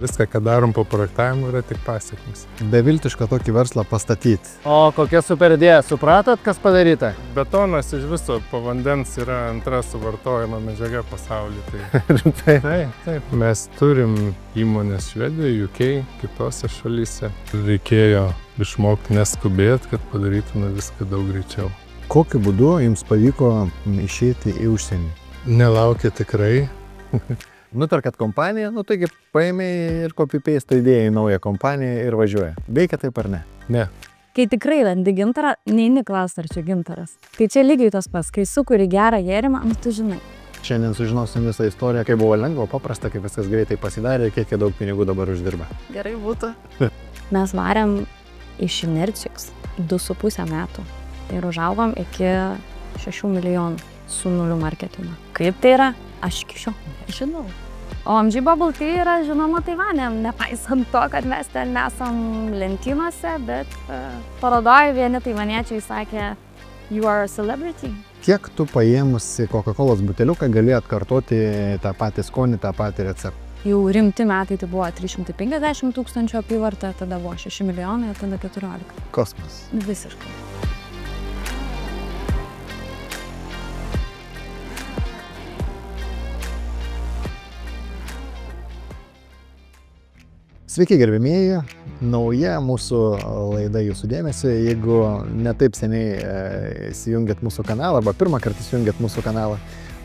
Viską, ką darom po projektavimu, yra tik pasiekmes. Beviltiška tokį verslą pastatyti. O kokia super idėja, supratot, kas padaryta? Betonas iš viso po vandens yra antra suvartojama medžiaga pasaulyje. Taip. Mes turim įmonės Švedijoje, UK, kitose šalyse. Reikėjo išmokti neskubėti, kad padarytume viską daug greičiau. Kokiu būdu jums pavyko išeiti į užsienį? Nelaukia tikrai. Nutarkat kompaniją, taigi paėmė ir copy-paste idėją į naują kompaniją ir važiuoja. Veikia taip ar ne? Ne. Kai tikrai randi gintarą, neini klausti, ar čia gintaras. Tai čia lygiai tas pats, kai sukuri gerą gėrimą, tu žinai. Šiandien sužinosim visą istoriją, kaip buvo lengva, paprasta, kaip viskas greitai pasidarė ir kiek daug pinigų dabar uždirba. Gerai būtų. Mes varėm iš inercijos 2,5 metų ir užaugom iki 6 milijonų su nuliu marketingu. Kaip tai yra? Aš iki šiol nežinau. O MG Bubble tai yra žinoma Taivane, nepaisant to, kad mes ten nesam lentynose, bet parodoje vieni taivaniečiai sakė, you are a celebrity. Kiek tu paėmusi Coca-Colos buteliuką gali atkartoti tą patį skonį, tą patį receptą? Jau rimti metai tai buvo 350 000 apyvarta, tada buvo 6 milijonai, tada 14. Kosmos. Visiškai. Sveiki gerbimieji, nauja mūsų laida jūsų dėmesio. Jeigu netaip seniai įsijungėt mūsų kanalą arba pirmą kartą įsijungėt mūsų kanalą,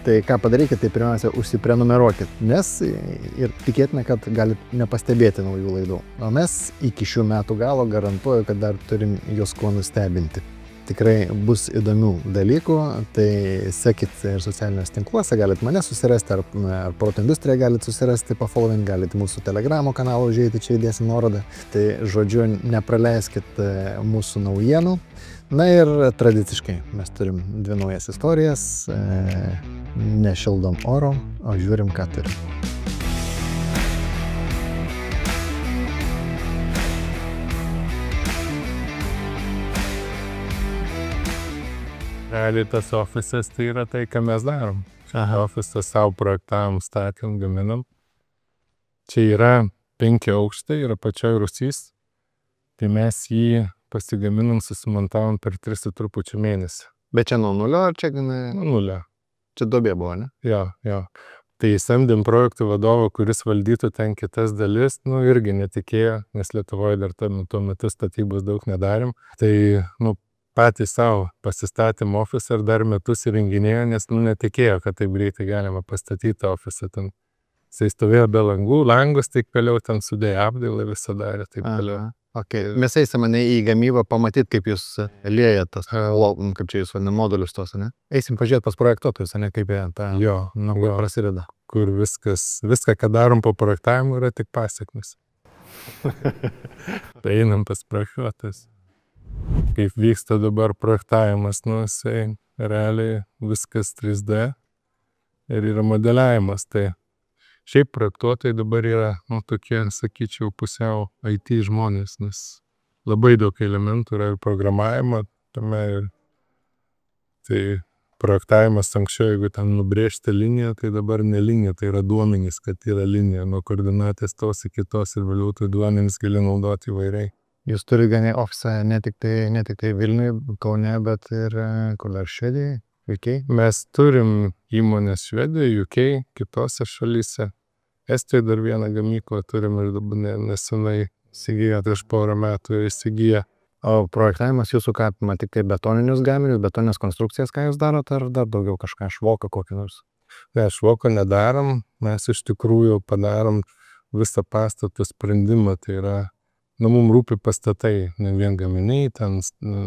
tai ką padarykit, tai pirmiausia užsiprenumeruokit, nes ir tikėtina, kad galit nepastebėti naujų laidų. O mes iki šių metų galo garantuoju, kad dar turim jūs kuo nustebinti. Tikrai bus įdomių dalykų, tai sekit ir socialiniuose tinkluose, galit mane susirasti, ar Proto Industriją galit susirasti, pafollowint, galit mūsų Telegramo kanalą užeiti, čia įdėsim nuorodą. Tai žodžiu, nepraleiskit mūsų naujienų. Na ir tradiciškai mes turim 2 naujas istorijas, nešildom oro, o žiūrim, ką turim. Realiai tas ofisas tai yra tai, ką mes darom. Ofisas savo projektavom, statėm, gaminam. Čia yra 5 aukštai, yra pačioj Rūsys. Tai mes jį pasigaminam, susimontavom per 3,5 mėnesį. Bet čia nuo nulio ar čia gana? Nuo nulio. Čia duobė buvo, ne? Jo. Tai samdėm projektų vadovą, kuris valdytų ten kitas dalis, irgi netikėjo, nes Lietuvoje dar tuo metu statybos daug nedarėm. Tai, patys savo pasistatėm ofisą ir dar metus įrenginėjo, nes netikėjo, kad taip greitai galima pastatyti ofisą. Ten jisai stovėjo be langų, langus tik vėliau ten sudėjo apdailą, visą darė taip vėliau. Okay. Mes eisim į gamybą pamatyti, kaip jūs liejat tas, kaip čia jūs vadinate, modulius tos, ne? Eisim pažiūrėti pas projektuotojus, ne, kaip jie tą prasideda. Kur viską, ką darom po projektavimu, yra tik pasiekmes. Tai einam pas projektuotojus. Kaip vyksta dabar projektavimas, jisai realiai viskas 3D ir yra modeliavimas. Tai šiaip projektuotojai dabar yra, tokie, sakyčiau, pusiau IT žmonės, nes labai daug elementų yra ir programavimo tame. Tai projektavimas anksčiau, jeigu ten nubrėžti liniją, tai dabar ne linija, tai yra duomenys, kad yra linija nuo koordinatės tos iki tos ir vėliau tai duomenys gali naudoti įvairiai. Jūs turite ganė ofisą ne tik tai Vilniuje, Kaune, bet ir kur dar Švedijoje, UK? Mes turim įmonės Švedijoje, UK, kitose šalyse. Estijoje dar vieną gamyklą turim ir dabar nesenai įsigiję, prieš porą metų įsigiję. O projektavimas jūsų ką apima tik tai betoninius gaminius, betoninės konstrukcijas, ką jūs darot, ar dar daugiau kažką, švoką kokį nors? Ne, švoko nedarom, mes iš tikrųjų padarom visą pastato sprendimą, tai yra mums rūpi pastatai, ne vien gaminiai, ten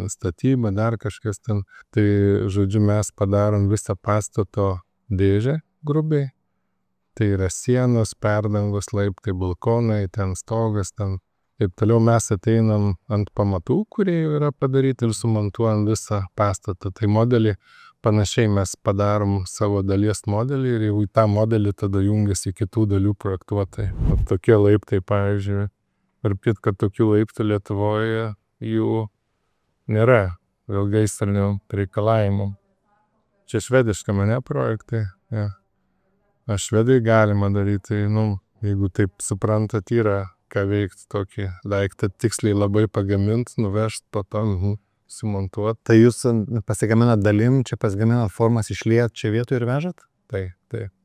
statyba, dar kažkas ten. Tai, žodžiu, mes padarom visą pastato dėžę grubiai. Tai yra sienos, perdangos, laiptai, balkonai, ten stogas, ten. Taip toliau mes ateinam ant pamatų, kurie jau yra padaryti ir sumontuojam visą pastatą. Tai modelį panašiai mes padarom savo dalies modelį ir jau į tą modelį tada jungiasi kitų dalių projektuotojai. Tokie laiptai, pavyzdžiui. Varpit, kad tokių laiptų Lietuvoje jų nėra, vėl gaisrinių reikalavimų. Čia švediška mane projektai, ja. Švedai galima daryti, jeigu taip suprantat, yra ką veikti tokį daiktą tiksliai labai pagamint, nuvežt, po to sumontuot. Tai jūs pasigaminat dalim, čia pasigaminat formas, išliet čia vietoj ir vežat? Tai,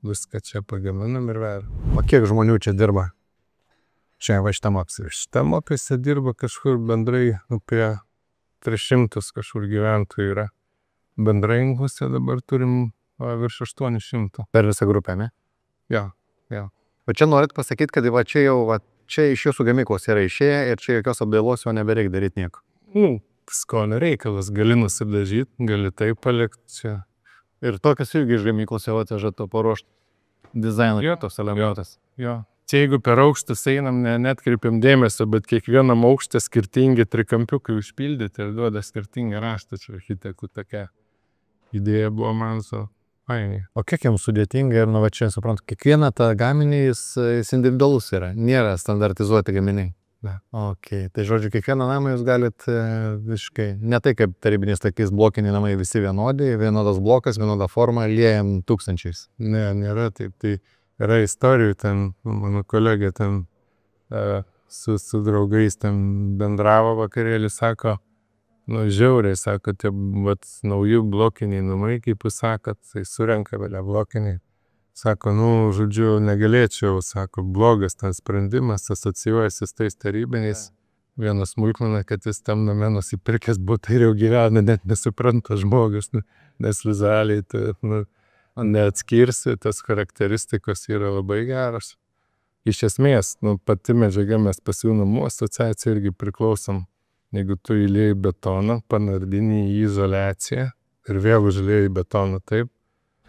viską čia pagaminam ir vežam. O kiek žmonių čia dirba? Čia va šitam ofise. Šitam ofise dirba kažkur bendrai apie 300 kažkur gyventojų yra. Bendrai Inguse dabar turim virš 800. Per visą grupę, ne? Jo. O čia norit pasakyti, kad va čia jau, čia iš jūsų gamyklos yra išėję ir čia jokios apdailos jau nebereik daryti nieko. Skonio reikalas, gali nusidažyti, gali taip palikti čia. Ir tokias irgi iš gamyklos jau atveža to paruošti dizainą. Jo, tos elementas. Jo. Čia jeigu per aukštus einam, netkreipiam dėmesio, bet kiekvienam aukšte skirtingi trikampiukai užpildyti ir duoda skirtingą raštą. Čia architektų tokia idėja buvo man su fainiai. O kiek jums sudėtinga ir va čia suprantu, kiekvieną tą gaminį jis individualus yra, nėra standartizuoti gaminiai. Ne. Ok, tai žodžiu, kiekvieną namą jūs galit visiškai, ne tai kaip tarybiniais laikais blokiniai namai visi vienodi, vienodas blokas, vienoda forma, liejam tūkstančiais. Ne, nėra taip. Tai yra istorijų, ten mano kolegė ten su draugais ten bendravo vakarėlį, sako, žiauriai, sako, tie nauji blokiniai namai, kaip jūs sakot, tai surenka vėlia blokiniai. Sako, žodžiu, negalėčiau, sako, blogas ten sprendimas, asocijuojasi su tais tarybiniais. Vienas smulkmena, kad jis tam name nusipirkęs butą ir jau gyvena, net nesupranta žmogus, nes vizualiai neatskirsi, tas charakteristikos yra labai geras. Iš esmės, pati medžiaga mes Pasiū namų asociacija irgi priklausom. Jeigu tu įlėjai betoną, panardini į izoliaciją ir vėl užlėjai betoną taip,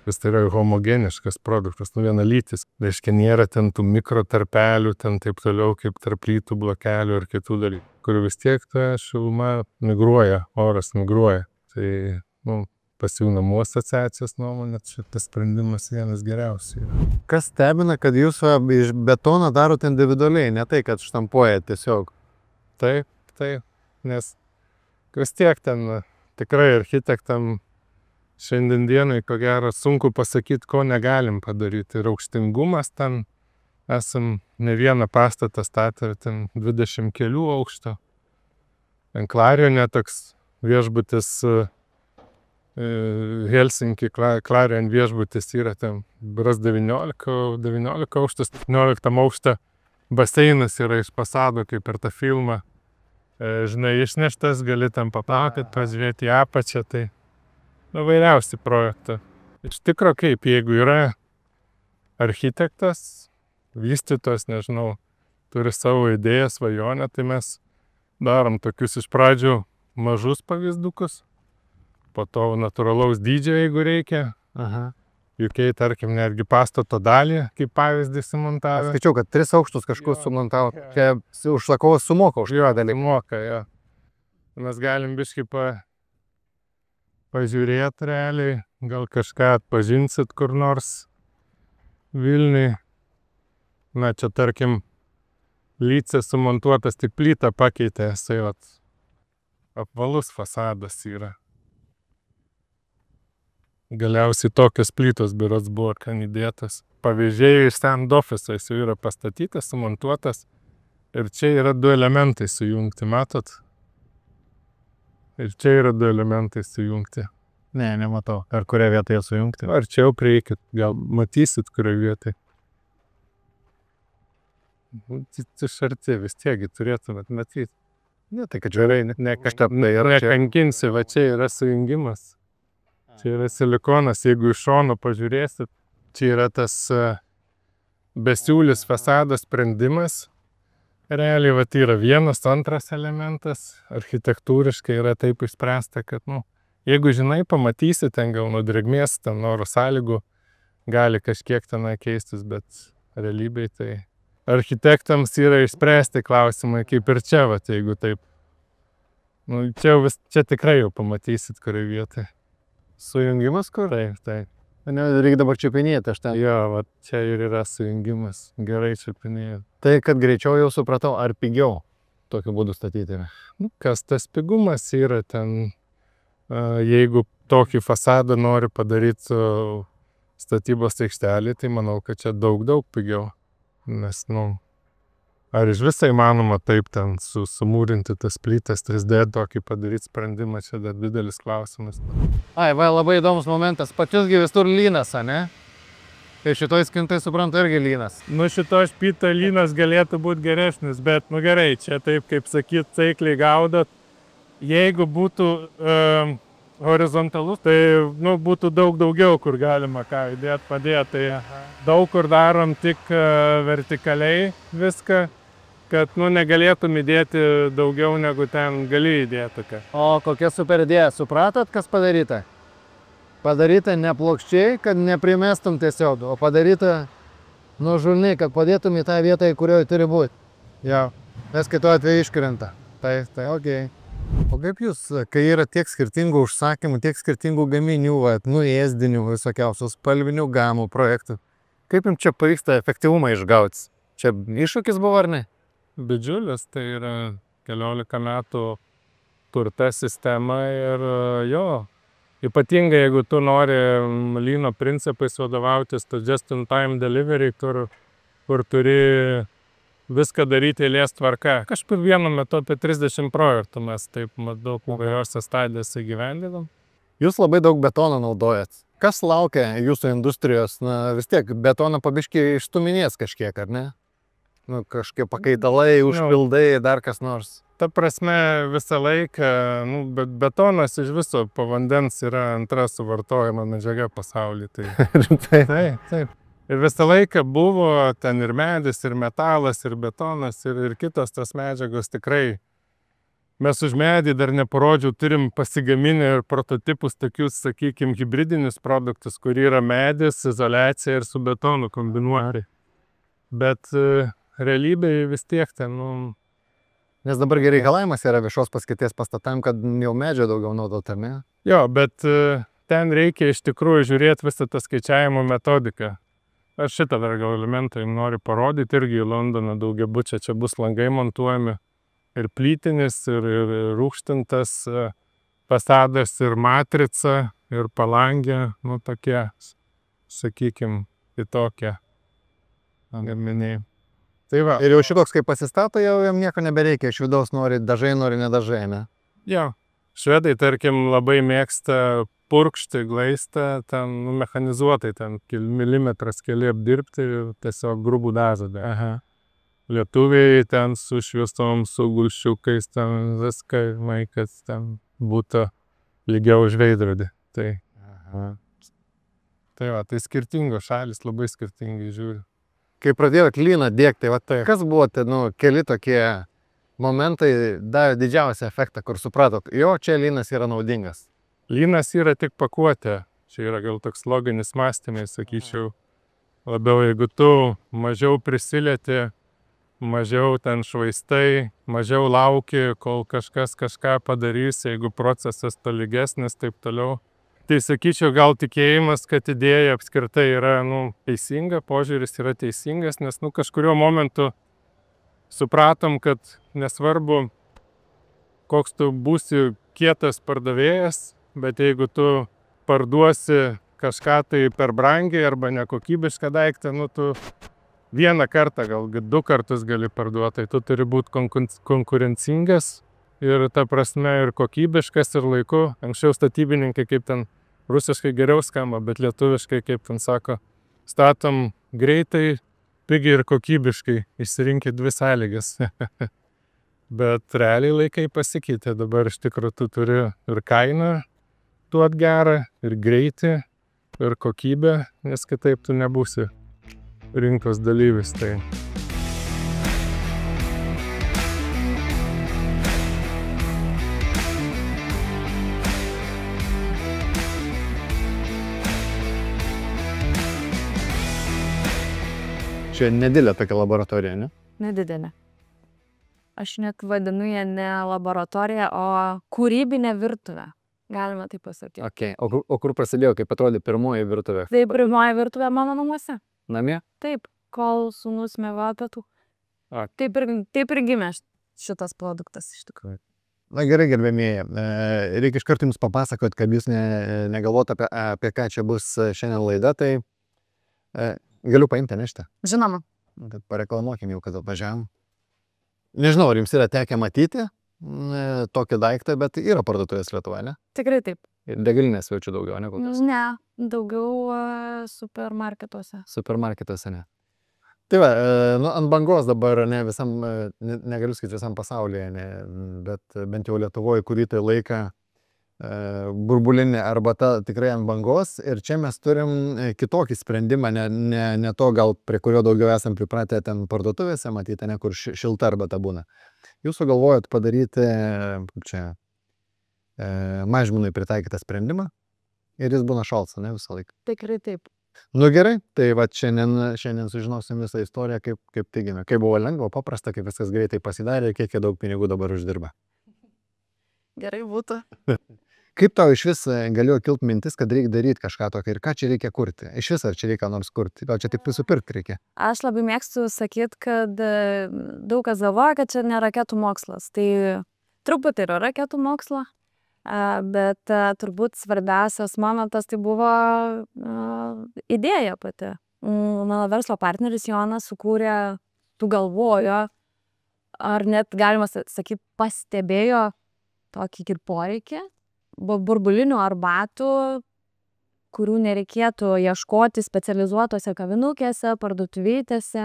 vis tai yra homogeniškas produktas, vienalytis. Reiškia, nėra ten tų mikrotarpelių, ten taip toliau kaip tarp plytų blokelių ir kitų dalykų, kur vis tiek ta šiluma migruoja, oras migruoja. Tai, Pasiū namų asociacijos nuomonė, šitas sprendimas vienas geriausiai yra. Kas stebina, kad jūs iš betono darote individualiai, ne tai, kad štampuojate tiesiog? Taip, nes vis tiek ten tikrai architektam šiandien dienai, ko gero, sunku pasakyti, ko negalim padaryti. Ir aukštingumas ten, esam ne vieną pastatą statę, ten 20 kelių aukšto. Ten Klarione toks viešbutis, Helsinki Klarion viešbutis yra ten bras 19 aukštas, 17 aukštą baseinas yra iš fasado, kaip per tą filmą. Žinai, išneštas, gali ten paplaukiat, pažiūrėti į apačią, tai vairiausi projektą. Iš tikro kaip, jeigu yra architektas, vystytojas, nežinau, turi savo idėją, svajonę, tai mes darom tokius iš pradžių mažus pavyzdukus, po to natūralaus dydžio, jeigu reikia. UK, tarkim, netgi pastato dalį, kaip pavyzdį sumontavę. Skaičiau, kad 3 aukštus kažkur sumontavo. Čia užsakovas sumoka už jo dalį. Sumoka, jo. Mes galim biškai pažiūrėti realiai, gal kažką atpažinsit kur nors Vilniui. Na, čia, tarkim, lycė sumontuotas, tik plytą pakeitė, jisai apvalus fasadas yra. Galiausiai tokios plytos berods buvo kan įdėtas. Pavyzdžiai iš stand office jis jau yra pastatytas, sumontuotas. Ir čia yra 2 elementai sujungti, matot? Ir čia yra 2 elementai sujungti. Ne, nematau. Ar kurioje vietoje sujungti? Ar čia jau prieikit, gal matysit kurioje vietoje. Iš arti vis tiegi turėtumėt matyti. Ne, tai kad gerai, nekankinsi, va čia yra sujungimas. Čia yra silikonas, jeigu iš šono pažiūrėsit, čia yra tas besiūlis fasado sprendimas. Realiai, yra vienas, antras elementas, architektūriškai yra taip išspręsta, kad, jeigu žinai, pamatysi ten gal nuo drėgmės, ten oro sąlygų, gali kažkiek tenai keistis, bet realybėj tai architektams yra išspręsti klausimai, kaip ir čia, jeigu taip. Čia tikrai jau pamatysit, kurioje vietoje. Sujungimas kur? Taip. Reikia dabar čiupinėti, aš ten. Jo, čia ir yra sujungimas. Gerai čiupinėti. Tai, kad greičiau jau supratau, ar pigiau tokiu būdu statyti? Kas tas pigumas yra ten, jeigu tokį fasadą nori padaryti statybos aikštelį, tai manau, kad čia daug pigiau. Nes, ar iš visą įmanoma taip ten sumūrinti tas plytas, 3D tokį padaryti sprendimą, čia dar didelis klausimas. Ai, va, labai įdomus momentas. Pačiusgi visur lynas, ne? Tai šitoj skintai suprantu irgi lynas. Šito špyto lynas galėtų būti geresnis, bet, gerai, čia taip, kaip sakyt, taikliai gaudot. Jeigu būtų horizontalus, tai, būtų daug daugiau, kur galima ką įdėti, padėti. Tai daug kur darom tik vertikaliai viską, kad, negalėtum įdėti daugiau, negu ten gali įdėti. O kokia super idėja. Supratot, kas padaryta? Padaryta ne plokščiai, kad neprimestum tiesiog, o padaryta nuožulniai, kad padėtum į tą vietą, į kurioje turi būti. Jau, nes kitu atveju iškrenta. Tai, okei. O kaip jūs, kai yra tiek skirtingų užsakymų, tiek skirtingų gaminių, ėsdinių, visokiausių spalvinių gamų projektų, kaip jums čia pavyksta efektyvumą išgauti? Čia iššūkis buvo, ar ne? Didžiulis, tai yra 14 metų turta sistema ir ypatingai jeigu tu nori lyno principais vadovautis, tu just in time delivery, kur turi viską daryti eilės tvarka. Kažkur vienu metu apie 30 projektų mes taip daug įvairiose stadijose įgyvendinam. Jūs labai daug betono naudojat. Kas laukia jūsų industrijos? Vis tiek betoną pabiškiai išstuminės kažkiek, ar ne? Kažkiek pakaitalai, užpildai, dar kas nors. Ta prasme, visą laiką, bet betonas iš viso po vandens yra antra suvartojama medžiaga pasaulyje. Taip. Ir visą laiką buvo ten ir medis, ir metalas, ir betonas, ir kitos tas medžiagos tikrai. Mes už medį dar neparodžiau, turim pasigaminę ir prototipus tokius, sakykime, hibridinius produktus, kur yra medis, izoliacija ir su betonu kombinuoti. Bet realybėje vis tiek ten, Nes dabar reikalavimas yra viešos paskirties pastatam, kad jau medžio daugiau naudot, ar ne? Jo, bet ten reikia iš tikrųjų žiūrėti visą tą skaičiavimo metodiką. Aš šitą dar gal elementą jums noriu parodyti, irgi į Londoną daugiabučia, čia bus langai montuojami ir plytinis, ir rūgštintas fasadas, ir matrica, ir palangė, tokie, sakykime, kitokie gaminiai. Tai va. Ir jau šitoks, kai pasistato, jau jam nieko nebereikia, iš vidaus nori dažai, nori nedažai, ne? Jo. Švedai, tarkim, labai mėgsta purkšti glaistą, ten mechanizuotai, ten milimetras keli apdirbti ir tiesiog grubų dažą. Lietuviai ten su šviesom, su gulščiukais, ten viską, kad ten būtų lygiau už veidrodį. Tai va, tai skirtingos šalis labai skirtingai žiūri. Kai pradėjot lyną dėkti, kas buvo keli tokie momentai davė didžiausią efektą, kur supratot, čia lynas yra naudingas? Lynas yra tik pakuotė. Čia yra gal toks loginis mąstymai, sakyčiau. Labiau, jeigu tu mažiau prisilieti, mažiau ten švaistai, mažiau lauki, kol kažkas kažką padarys, jeigu procesas tolygesnis, taip toliau. Tai sakyčiau, gal tikėjimas, kad idėja apskritai yra teisinga, požiūris yra teisingas, nes kažkurio momentu supratom, kad nesvarbu, koks tu būsi kietas pardavėjas, bet jeigu tu parduosi kažką tai per brangiai arba nekokybišką daiktą, tu vieną kartą, galbūt 2 kartus gali parduoti, tu turi būti konkurencingas ir ta prasme ir kokybiškas ir laiku. Anksčiau statybininkai kaip ten rusiškai geriau skamba, bet lietuviškai, kaip ten sako, statom greitai, pigiai ir kokybiškai, išsirinkit 2 sąlygas. Bet realiai laikai pasikeitė, dabar iš tikrųjų tu turi ir kainą duot gerą, ir greitį, ir kokybę, nes kitaip tu nebūsi rinkos dalyvis. Tai. Čia nedidelė tokia laboratorija, ne? Nedidelė. Aš net vadinu ją ne laboratorija, o kūrybinė virtuvė. Galima taip pasakyti. Okay. O kur prasidėjo, kaip atrodė pirmoji virtuvė? Taip, pirmoji virtuvė mano namuose. Namie? Taip, kol sūnus mėgo pietų. Taip ir gimė šitas produktas iš tikrųjų. Na gerai, gerbėmieji, reikia iš karto jums papasakoti, kad jūs negalvot apie ką čia bus šiandien laida, tai galiu paimti nešti. Žinoma. kad pareklamuokim jau, kad atvažiavam. Nežinau, ar jums yra tekę matyti tokį daiktą, bet yra parduotuvės Lietuvoje, ne? Tikrai taip. Ir degalinės jaučiu daugiau, ne kokios? Ne, daugiau supermarketuose. Supermarketuose, ne. Tai va, ant bangos dabar, ne visam, negaliu sakyti visam pasaulyje, ne, bet bent jau Lietuvoje kurį tai laiką burbulinė arbata tikrai ant bangos. Ir čia mes turim kitokį sprendimą, ne to gal prie kurio daugiau esam pripratę ten parduotuvėse, matyti, ne kur šilta arbata būna. Jūs sugalvojot padaryti, kaip čia, mažmenui pritaikytą sprendimą ir jis būna šaltas, ne visą laiką. Tikrai taip. Nu gerai, tai va šiandien sužinosim visą istoriją, kaip tai gimė. Kaip buvo lengva, paprasta, kaip viskas greitai pasidarė ir kiek daug pinigų dabar uždirba. Gerai būtų. Kaip tau iš vis galėjo kilti mintis, kad reikia daryti kažką tokio ir ką čia reikia kurti? Iš vis ar čia reikia nors kurti? Gal čia tik nusipirkti reikia? Aš labai mėgstu sakyti, kad daug kas galvoja, kad čia ne raketų mokslas. Tai truputį yra raketų mokslo, bet turbūt svarbiausias momentas tai buvo idėja pati. Mano verslo partneris Jonas sukūrė, sugalvojo, ar net galima sakyti, pastebėjo tokį ir poreikį. Burbulinių arbatų, kurių nereikėtų ieškoti specializuotose kavinukėse, parduotuvytėse,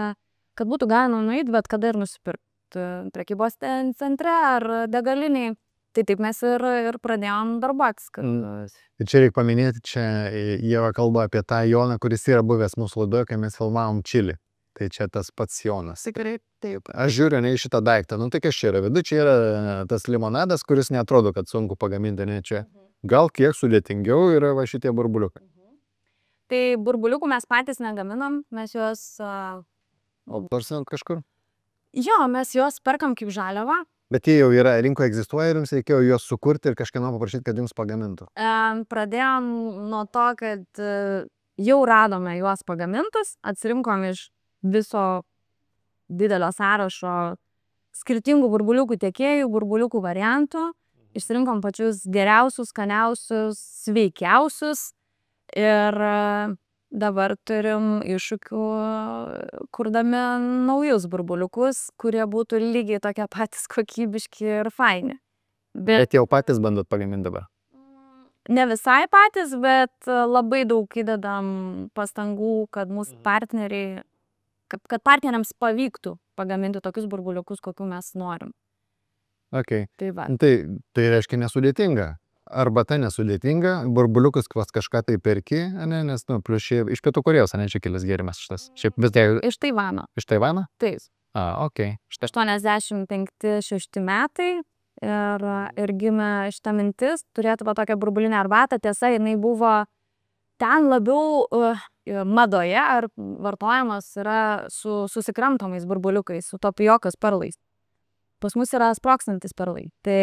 kad būtų galima nueiti bet kada ir nusipirkti prekybos centre ar degaliniai. Tai taip mes ir pradėjom darbuotis. Ir čia reikia paminėti, čia Ieva kalba apie tą Joną, kuris yra buvęs mūsų laidoje, kai mes filmavom Čilį. Tai čia tas pats Jonas. Tikrai taip. Aš žiūriu ne į šitą daiktą. Nu tai kas čia yra? Vidu čia yra tas limonadas, kuris neatrodo, kad sunku pagaminti, ne čia. Gal kiek sudėtingiau yra va šitie burbuliukai. Tai burbuliukų mes patys negaminam, mes juos... O parsinant kažkur? Jo, mes juos perkam kaip žaliavą. Bet jie jau yra, rinkoje egzistuoja ir jums reikėjo juos sukurti ir kažkieno paprašyti, kad jums pagamintų. Pradėjom nuo to, kad jau radome juos pagamintus, atsirinkom iš viso didelio sąrašo skirtingų burbuliukų tiekėjų, burbuliukų variantų, išsirinkom pačius geriausius, skaniausius, sveikiausius ir dabar turim iššūkių kurdami naujus burbuliukus, kurie būtų lygiai tokie patys kokybiški ir faini. Bet jau patys bandot pagaminti dabar? Ne visai patys, bet labai daug įdedam pastangų, kad mūsų partneriai kad partneriams pavyktų pagaminti tokius burbuliukus, kokių mes norim. Okay. Tai va. Tai reiškia nesudėtinga. Arbata nesudėtinga, burbuliukus kažką tai perki, ne, nes, nu, plius iš Pietų Korėjos, ne, čia kilęs gėrimas šitas. Iš Taivano. Iš Taivano? Taip. Okay. 85-6 metai ir gimė šita mintis, turėtų va tokią burbulinę arbatą, tiesa, jinai buvo ten labiau madoje ar vartojamas yra su susikramtomais burbuliukais, su topijokos perlais. Pas mus yra sprokstantis perlai. Tai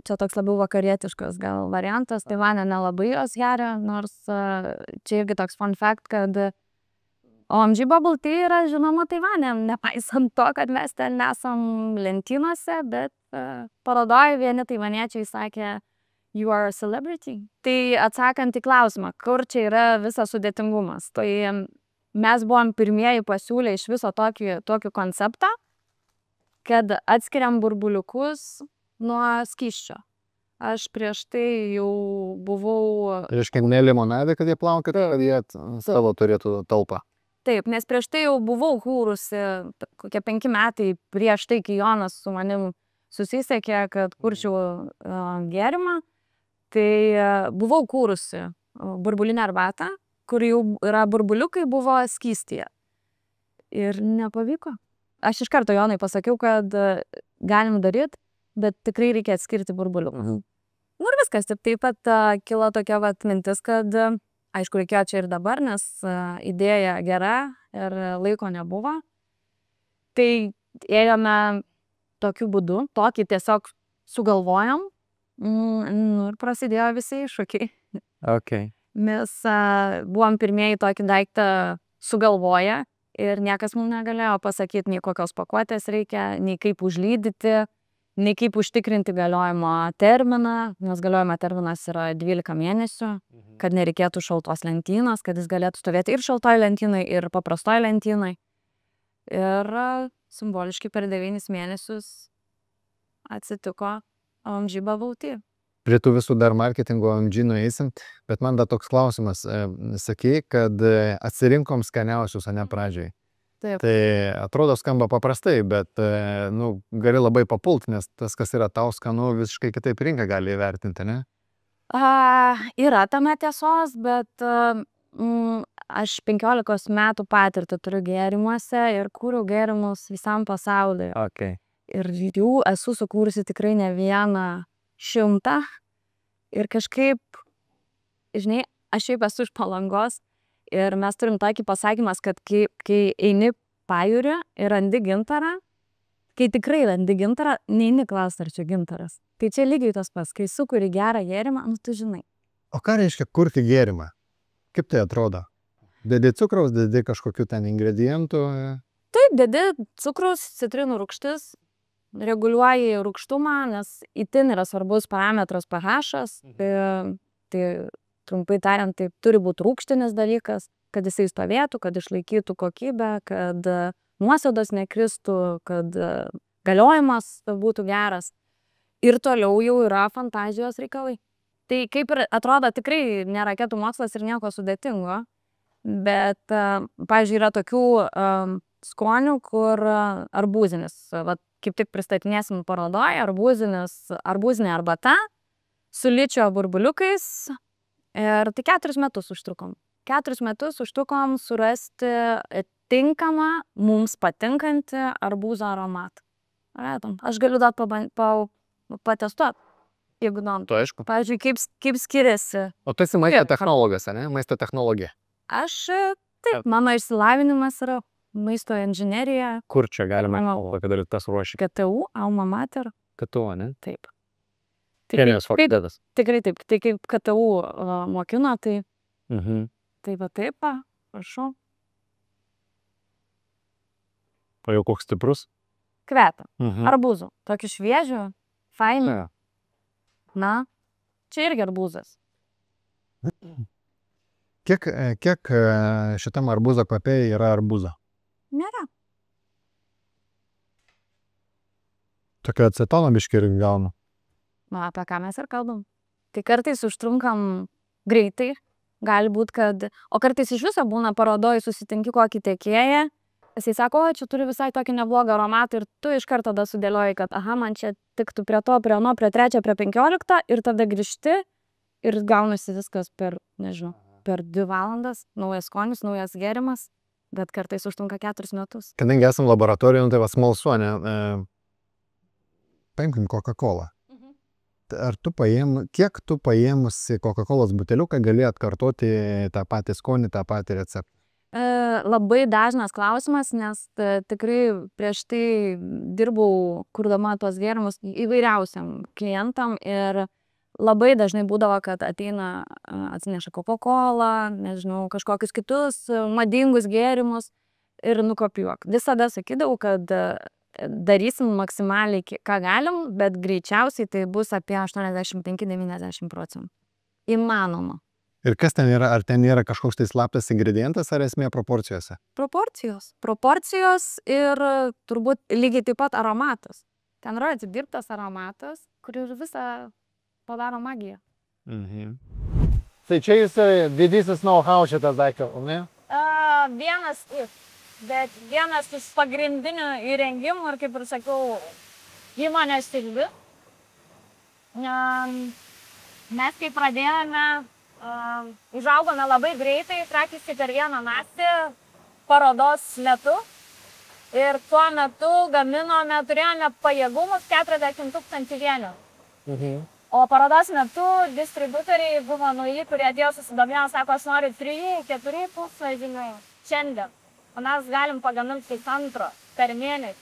čia toks labiau vakarietiškas gal variantas. Taivane nelabai jos geria, nors čia irgi toks fun fact, kad OMG Bubble Tea yra žinoma Taivane, nepaisant to, kad mes ten nesam lentynose, bet parodoje vieni taivaniečiai sakė, you are a celebrity. Tai atsakant į klausimą, kur čia yra visas sudėtingumas. Tai mes buvom pirmieji pasiūlę iš viso tokį konceptą, kad atskiriam burbuliukus nuo skysčio. Aš prieš tai jau buvau... Reiškia, ne limonadą, kad jie plaukėtų, kad jie savo turėtų talpą. Taip, nes prieš tai jau buvau kūrusi, kokie 5 metai prieš tai, kai Jonas su manim susisiekė, kad kurčiau gėrimą. Tai buvau kūrusi burbulinę arbatą, kur jau yra burbuliukai, buvo skystyje. Ir nepavyko. Aš iš karto Jonai pasakiau, kad galim daryti, bet tikrai reikia atskirti burbuliukus. Nu ir viskas, taip pat kilo tokia vat mintis, kad aišku reikėjo čia ir dabar, nes idėja gera ir laiko nebuvo. Tai ėjome tokiu būdu, tokį tiesiog sugalvojom. Nu ir prasidėjo visi iššūkiai. Okay. Mes buvom pirmieji tokį daiktą sugalvoję ir niekas mums negalėjo pasakyti, nei kokios pakuotės reikia, nei kaip užlydyti, nei kaip užtikrinti galiojimo terminą, nes galiojimo terminas yra 12 mėnesių, kad nereikėtų šaltos lentynos, kad jis galėtų stovėti ir šaltoj lentynai, ir paprastoj lentynai. Ir simboliškai per 9 mėnesius atsitiko OMG Bavauti. Prie tų visų dar marketingo OMG nueisim, bet man dar toks klausimas. Sakei, kad atsirinkom skaniausius, ane, pradžiai. Taip. Tai atrodo skamba paprastai, bet gali labai papult, nes tas, kas yra tau skanu, visiškai kitaip rinka gali įvertinti, ne? Yra tame tiesos, bet aš 15 metų patirtį turiu gėrimuose ir kūriau gėrimus visam pasauliui. Okay. Ir jų esu sukūrusi tikrai ne 100. Ir kažkaip, žinai, aš šiaip esu iš Palangos ir mes turim tokį pasakymas, kad kai eini pajūrį ir randi gintarą, kai tikrai randi gintarą, neini klausti, ar čia gintaras. Tai čia lygiai tas pats, kai sukuri gerą gėrimą, tu žinai. O ką reiškia kurti gėrimą? Kaip tai atrodo? Dedi cukraus, dedi kažkokių ten ingredientų? Taip, dedi cukrus, citrinų rūgštis, reguliuoji rūgštumą, nes itin yra svarbus parametras pH-as. Tai trumpai tariant, tai turi būti rūgštinis dalykas, kad jisai stovėtų, kad išlaikytų kokybę, kad nuosėdos nekristų, kad galiojimas būtų geras. Ir toliau jau yra fantazijos reikalai. Tai kaip ir atrodo, tikrai nėra raketų mokslas ir nieko sudėtingo, bet, pavyzdžiui, yra tokių skonių, kur arbūzinis, kaip tik pristatinėsim parodoje, arbūzinė arbata su ličio burbuliukais ir tai 4 metus užtrukom. 4 metus užtrukom surasti tinkamą, mums patinkantį arbūzo aromatą. Aš galiu dar patestuoti, jeigu nori. Tu aišku. Pavyzdžiui, kaip skiriasi. O tu esi maisto technologas, ne? Maisto technologija. Aš, taip, mano išsilavinimas yra maisto inžinerija. Kur čia galima kad tas ruoši? KTU, Alma Mater. KTU, ne? Taip. Chemijos fakultetas. Tikrai taip. Tai kaip KTU mokino, tai tai va taip, prašau. O jau koks stiprus? Kvepia. Arbūzų. Tokį šviežių, fainų. Na, čia irgi arbūzas. Kiek šitam arbūzo kvape yra arbūzo? Nėra. Tokio acetono biškį ir gaunu. Na, apie ką mes ir kalbam. Tai kartais užtrunkam greitai, gali būti, kad... O kartais iš viso būna parodoj, susitinki kokį tiekėją, jisai sako, o čia turi visai tokį neblogą aromatą ir tu iš karto tada sudėlioji, kad aha, man čia tiktų prie to, prie ano, prie 3, prie 15 ir tada grįžti ir gaunasi viskas per, nežinau, per 2 valandas, naujas skonis, naujas gėrimas, bet kartais užtrunka 4 metus. Kadangi esam laboratorijoje, tai va smalsu, ne? Paimkim Coca-Cola. Ar kiek tu paėmusi Coca-Colos buteliuką gali atkartoti tą patį skonį, tą patį receptą? Labai dažnas klausimas, nes tikrai prieš tai dirbau, kurdama tuos gėrimus įvairiausiam klientam ir labai dažnai būdavo, kad ateina, atsineša Coca-Cola, nežinau, kažkokius kitus madingus gėrimus ir nukopijuok. Visada sakydavau, kad darysim maksimaliai, ką galim, bet greičiausiai tai bus apie 85–90%. Įmanoma. Ir kas ten yra? Ar ten yra kažkoks tai slaptas ingredientas, ar esmė proporcijose? Proporcijos. Proporcijos ir turbūt lygiai taip pat aromatas. Ten yra atidirbtas aromatas, kur ir visą padaro magiją. Tai čia jūs didysis know-how šitas daiktas, ne? Vienas iš. Bet vienas iš pagrindinių įrengimų ir, kaip ir sakau, įmonės stilių. Mes kai pradėjome, užaugome labai greitai, praktiškai per vieną naktį parodos metu. Ir tuo metu turėjome pajėgumus 40 000 vienetų. O parodos metu distributoriai buvo nauji, kurie atėjo susidomėjo, sako, aš noriu 3–4 puslaidžių šiandien. O mes galim pagaminti 2 per mėnesį.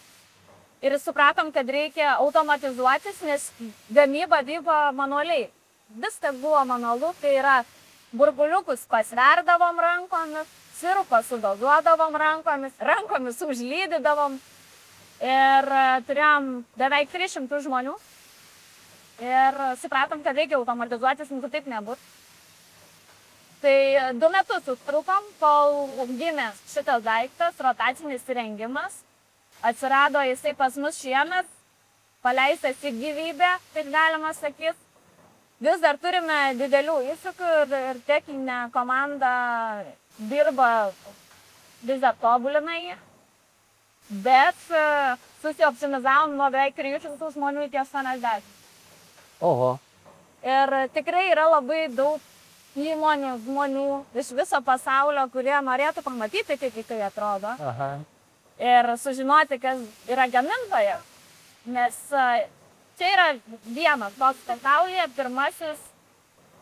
Ir supratom, kad reikia automatizuotis, nes gamyba vyko manualiai. Viskas buvo manualu, tai yra burbuliukus pasverdavom rankomis, sirupą sudozuodavom rankomis užlydydavom. Ir turėjom beveik 300 žmonių. Ir supratom, kad reikia automatizuotis, nu taip nebūtų. Tai 2 metus užtrukom, kol gimė šitas daiktas, rotacinis įrengimas. Atsirado jisai pas mus šiemet, paleistas į gyvybę, taip galima sakyti. Vis dar turime didelių iššūkių ir techninė komanda dirba, vis dar tobulina jį. Bet susioptimizavom nuo beveik 300 žmonių iki 80. Oho. Ir tikrai yra labai daug įmonių, žmonių iš viso pasaulio, kurie norėtų pamatyti, kaip tai atrodo. Aha. Ir sužinoti, kas yra gamintoje. Nes čia yra vienas toks pasaulyje pirmasis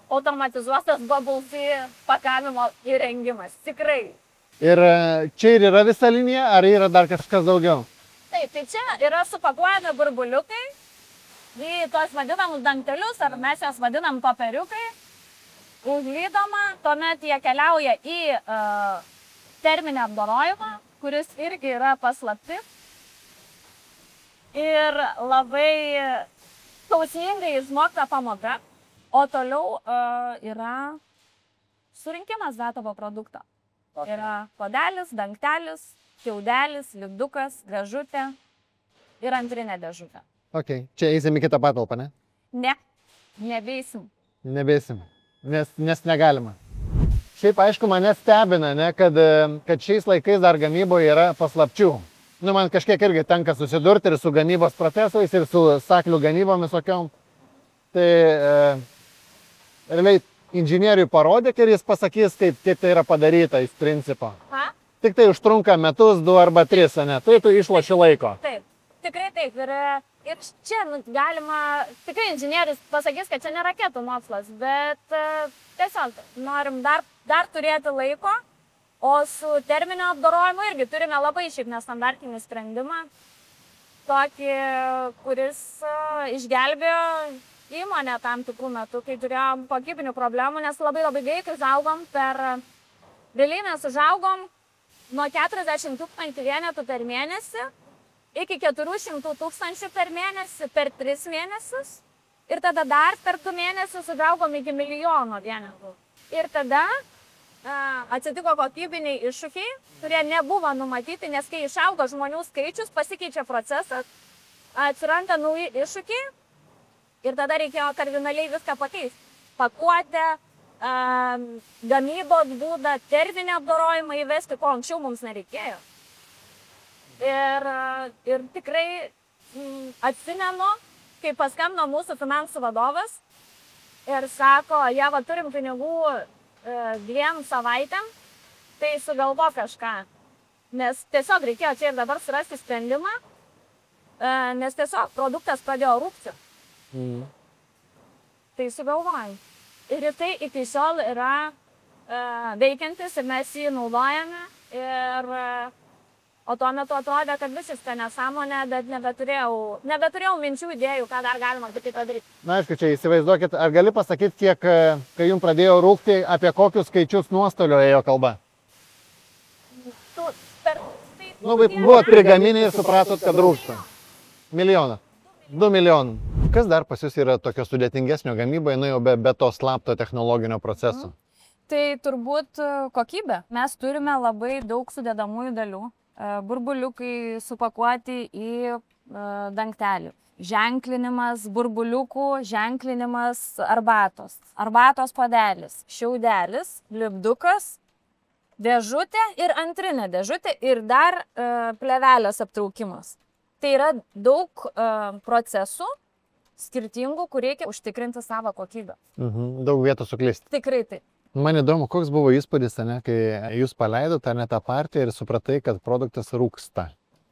automatizuotas bubble tea pakavimo įrengimas. Tikrai. Ir čia ir yra visa linija, ar yra dar kažkas daugiau? Taip, tai čia yra supakuojami burbuliukai į tos vadinamus dangtelius, ar mes jas vadinam popieriukai. Užlydoma, tuomet jie keliauja į terminį apdorojimą, kuris irgi yra paslaptis. Ir labai skausmingai išmokta pamoka. O toliau yra surinkimas gatavo produkto. Yra puodelis, dangtelis, kiaudelis, lipdukas, dėžutė ir antrinė dėžutė. Ok, čia eisim į kitą patalpą, ne? Ne, nebeisim. Nebeisim, nes negalima. Šiaip aišku mane stebina, ne, kad šiais laikais dar gamyboje yra paslapčių. Nu, man kažkiek irgi tenka susidurti ir su gamybos procesais, ir su saklių gamybom visokiom. Tai realiai inžinieriui parodyk ir jis pasakys, kaip tai yra padaryta iš principo. Ha? Tik tai užtrunka metus, 2 arba 3, ne? Tai tu išloši laiko. Taip, tikrai taip. Ir čia galima, tikrai inžinierius pasakys, kad čia ne raketų mokslas, bet tiesiog norim dar turėti laiko, o su terminio apdorojimu irgi turime labai šiaip nestandartinį sprendimą, tokį, kuris išgelbėjo įmonę tam tikrų metų, kai turėjom kokybinių problemų, nes labai greitai užaugom realiai mes užaugom nuo 40 000 vienetų per mėnesį iki 400 000 per mėnesį per 3 mėnesius ir tada dar per 2 mėnesius užaugom iki 1 milijono vienetų. Ir tada atsitiko kokybiniai iššūkiai, kurie nebuvo numatyti, nes kai išaugo žmonių skaičius, pasikeičia procesas, atsiranda nauji iššūkiai. Ir tada reikėjo kardinaliai viską pakeisti. Pakuotę, gamybos būdą, terminį apdorojimą įvesti, ko anksčiau mums nereikėjo. Ir tikrai atsimenu, kai paskambino mūsų finansų vadovas ir sako, Ieva, turim pinigų 2 savaitėm, tai sugalvo kažką. Nes tiesiog reikėjo čia ir dabar surasti sprendimą, nes tiesiog produktas pradėjo rūgti. Tai sugalvojam. Ir tai iki šiol yra veikiantis ir mes jį naudojame. O tuo metu atrodė, kad visiškai nesąmonė, bet nebeturėjau minčių, idėjų, ką dar galima kitaip padaryti. Na, aišku, čia įsivaizduokit, ar gali pasakyti, kiek, kai jums pradėjo rūgti, apie kokius skaičius nuostolio ėjo kalba? Buvot prigaminę ir supratot, kad rūgsta. 1 milijoną. 2 milijonų. Kas dar pas jūs yra tokio sudėtingesnio gamyboje, nu jau be to slapto technologinio proceso? Tai turbūt kokybė. Mes turime labai daug sudedamųjų dalių. Burbuliukai supakuoti į dangtelį. Ženklinimas burbuliukų, ženklinimas arbatos. Arbatos puodelis, šiaudelis, lipdukas, dėžutė ir antrinė dėžutė ir dar plėvelės aptraukimas. Tai yra daug procesų skirtingų, kur reikia užtikrinti savo kokybę. Daug vietų suklysti. Tikrai taip. Man įdomu, koks buvo įspūdis, kai jūs paleidot tą partiją ir supratai, kad produktas rūgsta.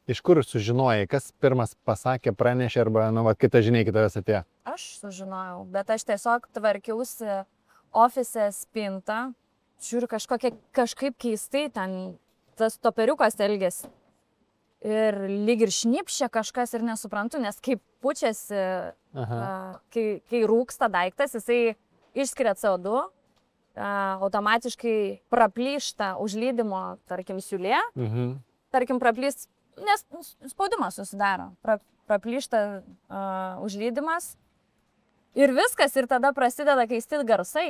Iš kur sužinojai, kas pirmas pasakė, pranešė arba, kitą žiniai kitavęs atėjo? Aš sužinojau, bet aš tiesiog tvarkiausi ofise spintą, žiūriu kažkaip keistai ten tas toperiukas elgėsi. Ir lyg ir šnipščia kažkas ir nesuprantu, nes kaip pučiasi, kai rūksta daiktas, jisai išskiria CO2, automatiškai praplyšta užlydimo, tarkim, siūlė, tarkim, praplyst, nes spaudimas susidaro, praplyšta užlydimas ir viskas, ir tada prasideda keisti garsai.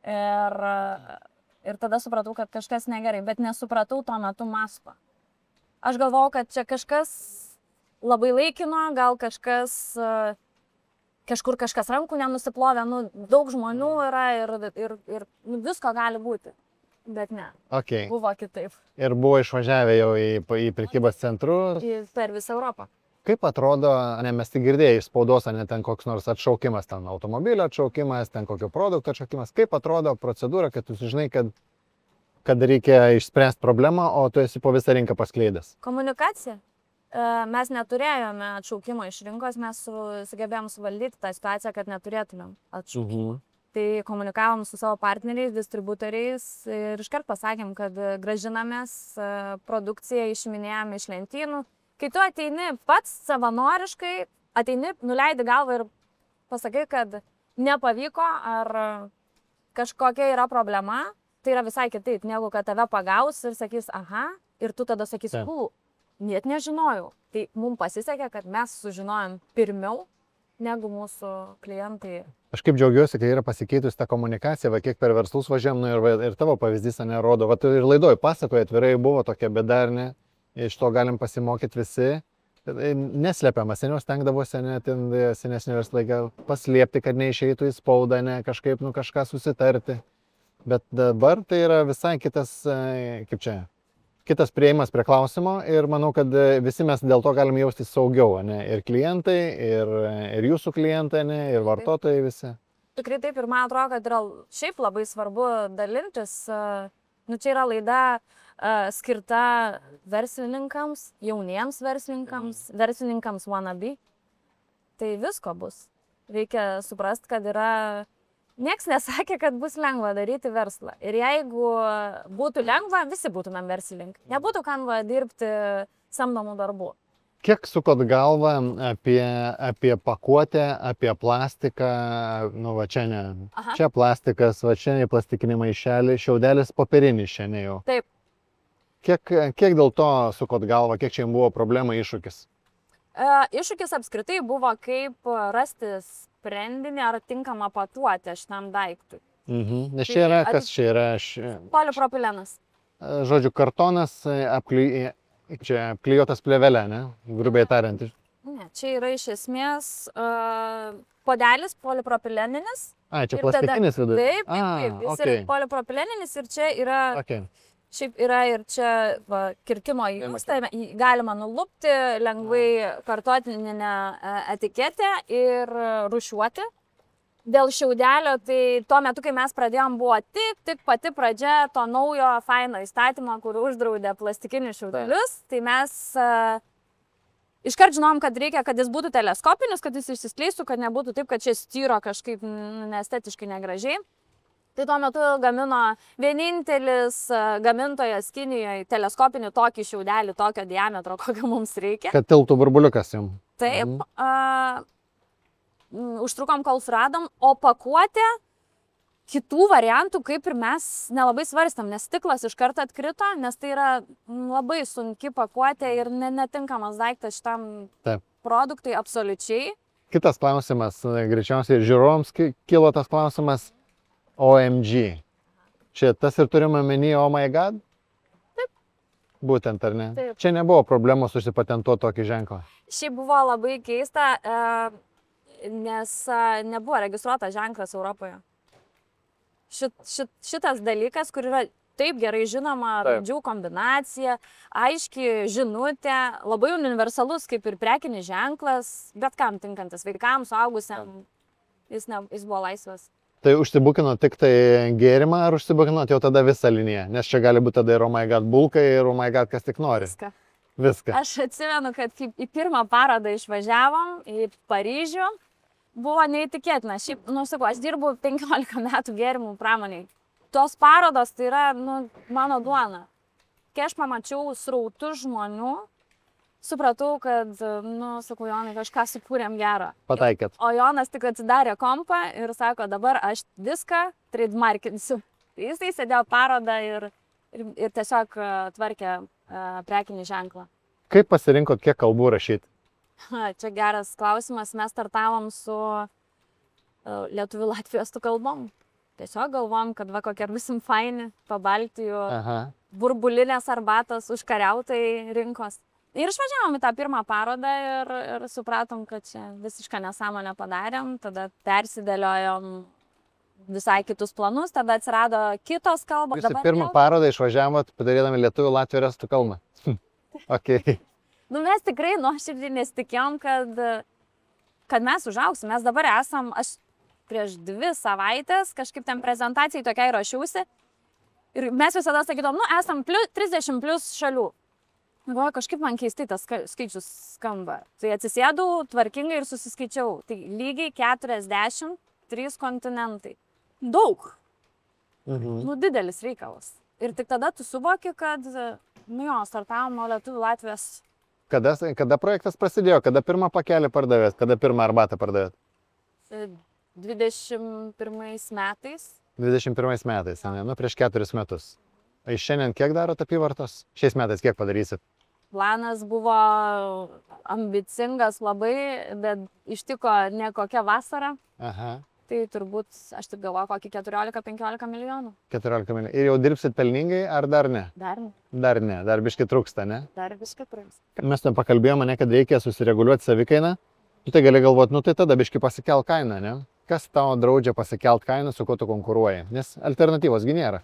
Ir tada supratau, kad kažkas negerai, bet nesupratau tuo metu masto. Aš galvojau, kad čia kažkas labai laikino, gal kažkas kažkur kažkas rankų nenusiplovė, nu, daug žmonių yra ir visko gali būti, bet ne, buvo kitaip. Ir buvo išvažiavę jau į prekybos centrus? Per visą Europą. Kaip atrodo, mes tik girdėjai iš spaudos, ne ten koks nors atšaukimas, ten automobilio atšaukimas, ten kokio produkto atšaukimas, kaip atrodo procedūra, kad tu žinai, kad reikia išspręsti problemą, o tu esi po visą rinką paskleidęs? Komunikacija. Mes neturėjome atšaukimo iš rinkos, mes sugebėjom suvaldyti tą situaciją, kad neturėtumėm atšaukimo. Tai komunikavom su savo partneriais, distributoriais ir iškart pasakėm, kad gražinamės produkciją, išiminėjom iš lentynų. Kai tu ateini pats savanoriškai, ateini, nuleidi galvą ir pasakai, kad nepavyko ar kažkokia yra problema, tai yra visai kitaip, negu kad tave pagaus ir sakys, aha, ir tu tada sakys, net nežinojau. Tai mums pasisekė, kad mes sužinojom pirmiau negu mūsų klientai. Aš kaip džiaugiuosi, kai yra pasikeitusi ta komunikacija, va kiek per verslus važiam, nu, ir tavo pavyzdys nerodo. Va ir laidoj pasakoja, atvirai buvo tokia bėda, ar ne, iš to galim pasimokyti visi. Neslepiama, seniau stengdavosi, ne, ten senesnį verslai gal paslėpti, kad neišeitų į spaudą, ne, kažkaip, nu, kažką susitarti. Bet dabar tai yra visai kitas, kaip čia, kitas prieimas prie klausimo ir manau, kad visi mes dėl to galim jaustis saugiau, ne? Ir klientai, ir jūsų klientai, ne? Ir vartotojai visi. Tikrai taip ir man atrodo, kad yra šiaip labai svarbu dalintis. Nu, čia yra laida skirta verslininkams, jauniems verslininkams wannabe. Tai visko bus. Reikia suprasti, kad yra... Niekas nesakė, kad bus lengva daryti verslą. Ir jeigu būtų lengva, visi būtumėm verslininkai. Nebūtų kam dirbti samdomų darbų. Kiek sukot galvą apie pakuotę, apie plastiką, nu va čia ne. Aha. Čia plastikas, va čia ne plastikiniai maišeliai, šiaudelis popierinis čia ne jau. Taip. Kiek dėl to sukot galvą, kiek čia jums buvo problema, iššūkis? Iššūkis apskritai buvo, kaip rasti sprendinį ar tinkamą pakuotę šitam daiktui. Nes čia yra, kas čia yra? Polipropilenas. Žodžiu, kartonas apklijuotas plėvelė, ne? Grubiai tariant. Ne, čia yra iš esmės puodelis polipropileninis. Čia plastikinis vidus. Taip, jis yra polipropileninis ir čia yra... Šiaip yra ir čia kirtimo juosta, galima nulupti, lengvai kartoninę etiketę ir rūšiuoti. Dėl šiaudelio, tai tuo metu, kai mes pradėjom, buvo tik pati pradžia to naujo faino įstatymo, kur uždraudė plastikinius šiaudelius. Tai mes iškart žinom, kad reikia, kad jis būtų teleskopinis, kad jis išsiskleistų, kad nebūtų taip, kad čia styro kažkaip neestetiškai negražiai. Tai tuo metu gamino vienintelis gamintojas Kinijoje teleskopinį tokį šiaudelį, tokio diametro, kokio mums reikia. Kad tiltų burbuliukas jums. Taip. Užtrukom, kol suradom, o pakuotė kitų variantų kaip ir mes nelabai svarstam, nes stiklas iš karto atkrito, nes tai yra labai sunki pakuotė ir netinkamas daiktas šitam produktui absoliučiai. Kitas klausimas, greičiausiai žiūrovams kilo tas klausimas. OMG. Čia tas ir turime omeny, oh my god? Taip. Būtent, ar ne? Taip. Čia nebuvo problemos susipatentuoti tokį ženklą. Šiaip buvo labai keista, nes nebuvo registruotas ženklas Europoje. Šitas dalykas, kur yra taip gerai žinoma, raidžių kombinacija, aiški žinutė, labai universalus kaip ir prekinis ženklas, bet kam tinkantis, vaikams, suaugusiam, jis buvo laisvas. Tai užsibukino tik tai gėrimą ar užsibukino jau tada visą liniją? Nes čia gali būti tada ir oh my god bulkai, ir oh my god kas tik nori. Viską. Aš atsimenu, kad į pirmą parodą išvažiavom į Paryžių. Buvo neįtikėtina. Šiaip, sakau, aš dirbu 15 metų gėrimų pramoniai. Tos parodos tai yra, mano duona. Kai aš pamačiau srautus žmonių, supratau, kad, sakau, Jonai, kažką sukūrėm gerą. Pataikėt. O Jonas tik atsidarė kompą ir sako, dabar aš viską trademarkinsiu. Jis tai sėdėjo parodą ir tiesiog tvarkė prekinį ženklą. Kaip pasirinkot, kiek kalbų rašyti? Čia geras klausimas. Mes startavom su lietuvių latvių estų kalbom. Tiesiog galvom, kad va kokie būsim faini, pabaltijų, Aha. burbulinės arbatos, užkariautai rinkos. Ir išvažiavom į tą pirmą parodą ir supratom, kad čia visišką nesąmonę padarėm, tada persidėliojom visai kitus planus, tada atsirado kitos kalbos. Jūs į pirmą parodą išvažiavot, padarydami lietuvių, latvių ir estų kalbą. Okay. Nu, mes tikrai nuoširdžiai nesitikėjom, kad mes užaugsim. Mes dabar esam, aš prieš 2 savaitės kažkaip ten prezentacijai tokiai rašiausi ir mes visada sakydavom, nu, esam 30 plus šalių. Galvoju, kažkaip man keistai tas skaičius skamba. Tai atsisėdau tvarkingai ir susiskaičiau. Tai lygiai 43 kontinentai. Daug. Nu, didelis reikalas. Ir tik tada tu suvoki, kad, nu jo, startavom nuo lietuvių Latvijos. Kada projektas prasidėjo? Kada pirmą pakelį pardavėt? Kada pirmą arbatą pardavėt? 21 metais. 21 metais, ne? Nu, prieš 4 metus. O šiandien kiek darot apyvartos? Šiais metais kiek padarysit? Planas buvo ambicingas labai, bet ištiko ne kokia vasara. Aha. Tai turbūt, aš taip galvoju, kokį 14-15 milijonų. 14 milijonų. Ir jau dirbsit pelningai, ar dar ne? Dar ne. Dar ne, dar biški trūksta, ne? Dar viską trūks. Mes ten pakalbėjome, ne, kad reikia susireguliuoti savikainą. Tu tai gali galvoti, nu tai tada biški pasikel kainą, ne? Kas tau draudžia pasikelt kainą, su kuo tu konkuruoji? Nes alternatyvos gi nėra.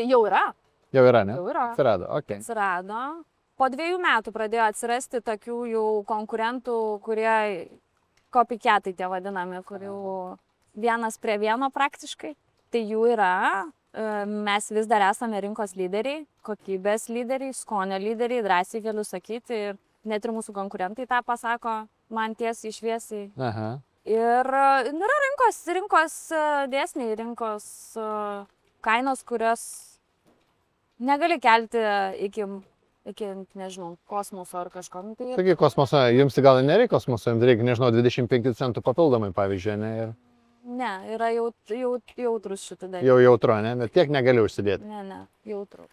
Jau yra. Jau yra, ne? Jau yra. Atsirado, okei. Atsirado. Po 2 metų pradėjo atsirasti tokių jau konkurentų, kurie copycatai tie vadinami, kurių vienas prie vieno praktiškai. Tai jų yra. Mes vis dar esame rinkos lyderiai, kokybės lyderiai, skonio lyderiai, drąsiai galiu sakyti. Ir net ir mūsų konkurentai tą pasako man tiesiai šviesiai. Aha. Ir yra rinkos dėsniai, rinkos kainos, kurios negali kelti iki, nežinau, kosmoso ar kažko. Tai Taigi kosmoso, jums gal nereikia kosmoso, jums reikia, nežinau, 25 centų papildomai, pavyzdžiui, ne? Ir... Ne, yra jautrus šitą dalyką. Jau jautru, ne? Bet tiek negali užsidėti. Ne, jautru.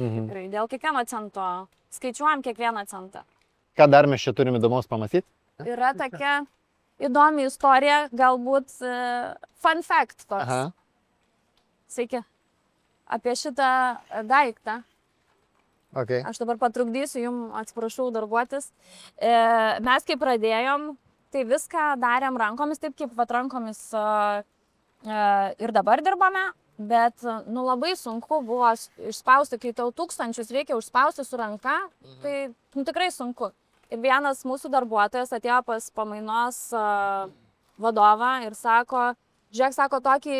Mhm. Tikrai, dėl kiekvieno cento, skaičiuojam kiekvieną centą. Ką dar mes čia turime įdomaus pamatyti? Yra tokia įdomi istorija, galbūt fun fact toks. Aha. Sveiki. Apie šitą daiktą. Okay. Aš dabar patrukdysiu jums, atsiprašau, darbuotis. Mes kai pradėjom, tai viską darėm rankomis, taip kaip vat rankomis ir dabar dirbame, bet nu, labai sunku buvo išspausti, kai tau 1000 reikia užspausti su ranka, tai nu, tikrai sunku. Ir vienas mūsų darbuotojas atėjo pas pamainos vadovą ir sako, žiūrėk, sako, tokį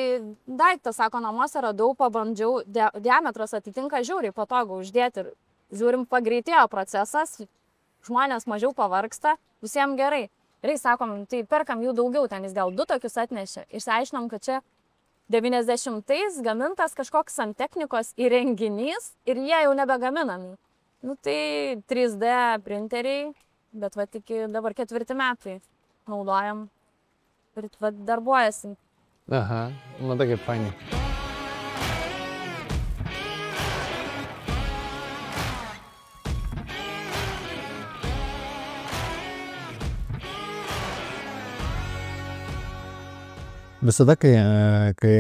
daiktą, sako, namuose radau, pabandžiau, diametras atitinka žiauriai patogu uždėti ir žiūrim, pagreitėjo procesas, žmonės mažiau pavargsta, visiems gerai. Ir sakom, tai perkam jų daugiau, ten jis gal 2 tokius atnešė. Išsiaiškinom, kad čia 90-ais gamintas kažkoks santechnikos įrenginys ir jie jau nebegaminami. Nu tai 3D printeriai, bet va iki dabar 4 metai naudojam ir va darbuojasi. Aha, matai kaip fainai. Visada, kai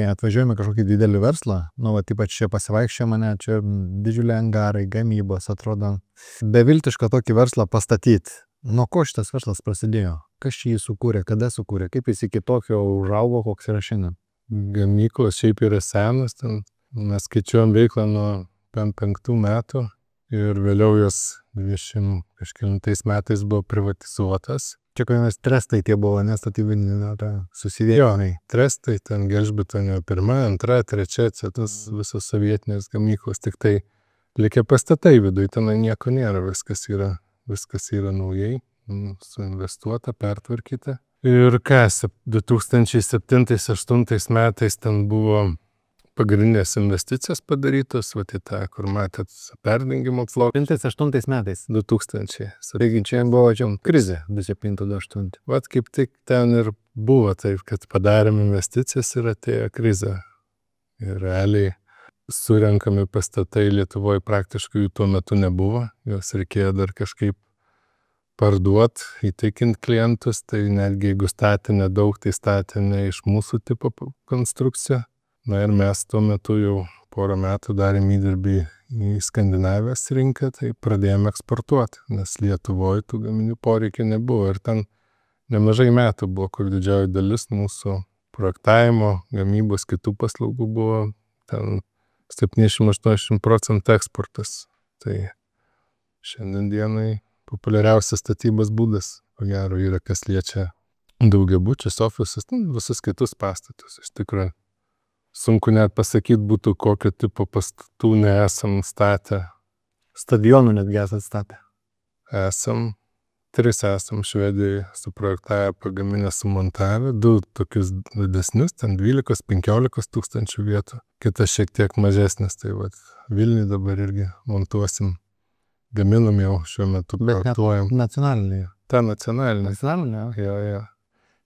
atvažiuojame kažkokį didelį verslą, nu, va, ypač čia pasivaikščia mane, čia didžiulė angarai, gamybos, atrodo, beviltiška tokį verslą pastatyti. Nuo ko šitas verslas prasidėjo? Kas čia jį sukūrė, kada sukūrė, kaip jis iki tokio užaugo, koks yra šiandien? Gamyklos šiaip yra senas, ten mes skaičiuojam veiklą nuo 5 metų ir vėliau jos 20 kažkelintais metais buvo privatizuotas. Čia kokios trestai tie buvo, nestatybinė susidėjimai. Trestai, ten Gelžbetonio 1, 2, 3, čia tas visos sovietinės gamyklos, tik tai likę pastatai viduje, ten nieko nėra, viskas yra naujai, suinvestuota, pertvarkyta. Ir kas, 2007-2008 metais ten buvo pagrindinės investicijos padarytos, va į tą, kur matėt perdengimo flotą. 2008 metais. 2000. Taigi čia buvo krizė 2007-2008. Vat kaip tik ten ir buvo taip, kad padarėm investicijas ir atėjo krizė. Ir realiai surenkami pastatai Lietuvoje praktiškai jų tuo metu nebuvo. Jos reikėjo dar kažkaip parduot, įtikinti klientus, tai netgi jeigu statė nedaug, tai statė ne iš mūsų tipo konstrukciją. Na ir mes tuo metu jau porą metų darėm įdirbį į Skandinavijos rinką, tai pradėjome eksportuoti, nes Lietuvoje tų gaminių poreikio nebuvo. Ir ten nemažai metų buvo, kur didžioji dalis mūsų projektavimo, gamybos, kitų paslaugų buvo ten 70-80% eksportas. Tai šiandien dienai populiariausias statybos būdas, ko gero, yra kas liečia daugiabučius, ofisus, visus kitus pastatus. Iš tikrųjų, sunku net pasakyti būtų, kokio tipo pastatų nesam statę. Stadionų netgi esat statę. Esam, 3 esam Švedijoje suprojektavę, pagaminę, sumontavę, 2 tokius didesnius, ten 12-15 tūkstančių vietų, kitas šiek tiek mažesnis, tai vat Vilniuje dabar irgi montuosim, gaminam jau šiuo metu, projektuojam. Nacionalinėje. Ta nacionalinė. Nacionalinė? Jo.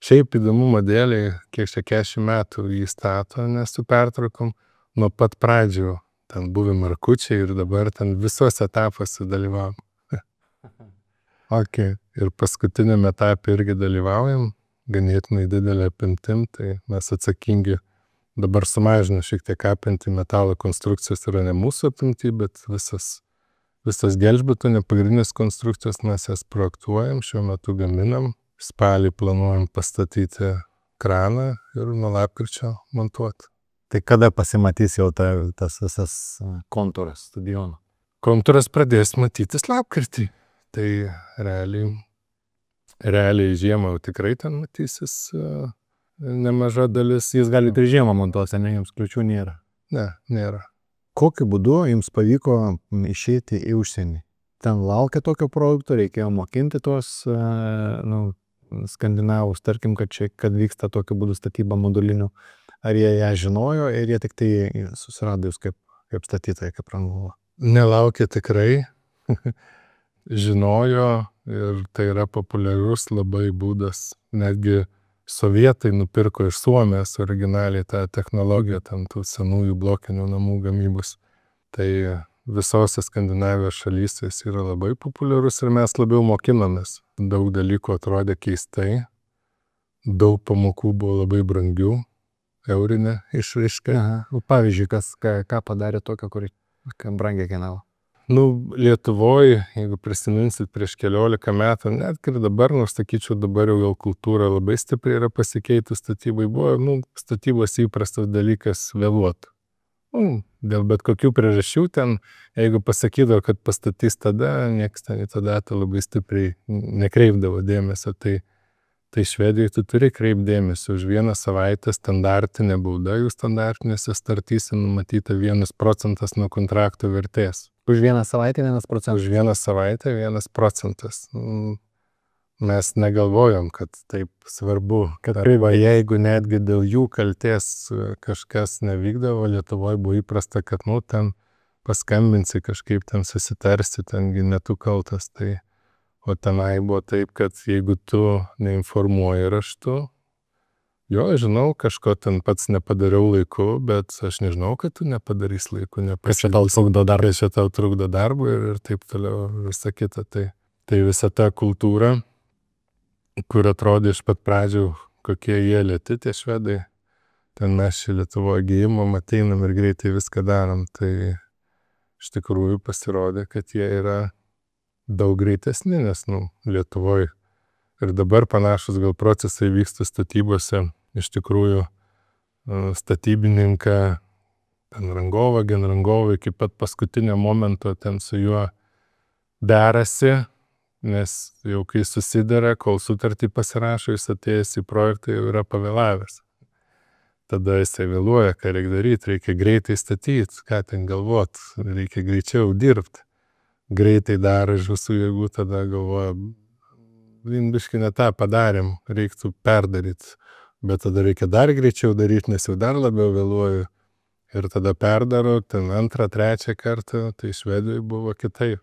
Šiaip įdomumo dėliai, kiek čia 40 metų jį stato, nes su pertraukom nuo pat pradžių. Ten buvim Markučiai ir dabar ten visos etapuose dalyvavom. Okay. Ir paskutiniame etape irgi dalyvaujam, ganėtinai didelė apimtim, tai mes atsakingi dabar sumažino šiek tiek apimtį, metalo konstrukcijos yra ne mūsų apimti, bet visas gelžbetonio pagrindinės konstrukcijos mes jas projektuojam, šiuo metu gaminam. Spalį planuojam pastatyti kraną ir nuo lapkričio montuoti. Tai kada pasimatys jau tas visas kontūras stadiono? Kontūras pradės matytis lapkritį. Tai realiai žiemą jau tikrai ten matysis nemaža dalis. Jūs galite ir žiemą montuoti, ne, jums kliučių nėra? Ne, nėra. Kokiu būdu jums pavyko išeiti į užsienį? Ten laukia tokio produkto, reikėjo mokinti tuos skandinavus, tarkim, kad vyksta tokiu būdu statyba modulinių. Ar jie ją žinojo ir jie tik tai susirado jūs kaip statytojai, kaip rangovą? Nelaukia tikrai. Žinojo ir tai yra populiarus labai būdas. Netgi sovietai nupirko iš Suomijos originaliai tą technologiją, ten tų senųjų blokinių namų gamybos. Tai visose Skandinavijos šalyse jis yra labai populiarus ir mes labiau mokinomės. Daug dalykų atrodė keistai, daug pamokų buvo labai brangių, eurinė išraiška. Pavyzdžiui, ką padarė tokio, kur brangiai kainavo? Lietuvoje, jeigu prisiminsit prieš 14 metų, net ir dabar, nors sakyčiau, dabar jau gal kultūra labai stipriai yra pasikeitus statybai, buvo, statybos įprastas dalykas vėluot. Dėl bet kokių priežasčių ten, jeigu pasakydavo, kad pastatys tada, niekas ten į tą datą labai stipriai nekreipdavo dėmesio, tai Švedijoje tu turi kreipdėmesio. Už 1 savaitę standartinė bauda, jų standartinėse startyse numatyta 1% nuo kontrakto vertės. Už 1 savaitę 1%? Už 1 savaitę 1%. Mes negalvojom, kad taip svarbu, kad arba jeigu netgi dėl jų kaltės kažkas nevykdavo, Lietuvoje buvo įprasta, kad ten paskambinsi kažkaip, ten susitarsi, tengi netu kaltas. O tenai buvo taip, kad jeigu tu neinformuoji raštu, žinau, kažko ten pats nepadariau laiku, bet aš nežinau, kad tu nepadarys laiku, Kas čia tau trukdo darbu ir taip toliau visą kitą. Tai visa ta kultūra, kur atrodė iš pat pradžių, kokie jie lėti tie švedai, ten mes čia Lietuvoje gijimom, ateinam ir greitai viską darom, tai iš tikrųjų pasirodė, kad jie yra daug greitesni, nes Lietuvoje ir dabar panašus gal procesai vyksta statybose, iš tikrųjų statybininką, ten rangovą, genrangovą iki pat paskutinio momento ten su juo derasi, nes jau kai susidera, kol sutartį pasirašo, jis atėjęs į projektą jau yra pavėlavęs. Tada jisai vėluoja, ką reikia daryti, reikia greitai statyti, ką ten galvot, reikia greičiau dirbti. Greitai daro iš visų jėgų, tada galvoja, biškį ne tą padarėm, reiktų perdaryti, bet tada reikia dar greičiau daryti, nes jau dar labiau vėluoju. Ir tada perdaro, ten 2, 3 kartą, tai Švedijoje buvo kitaip.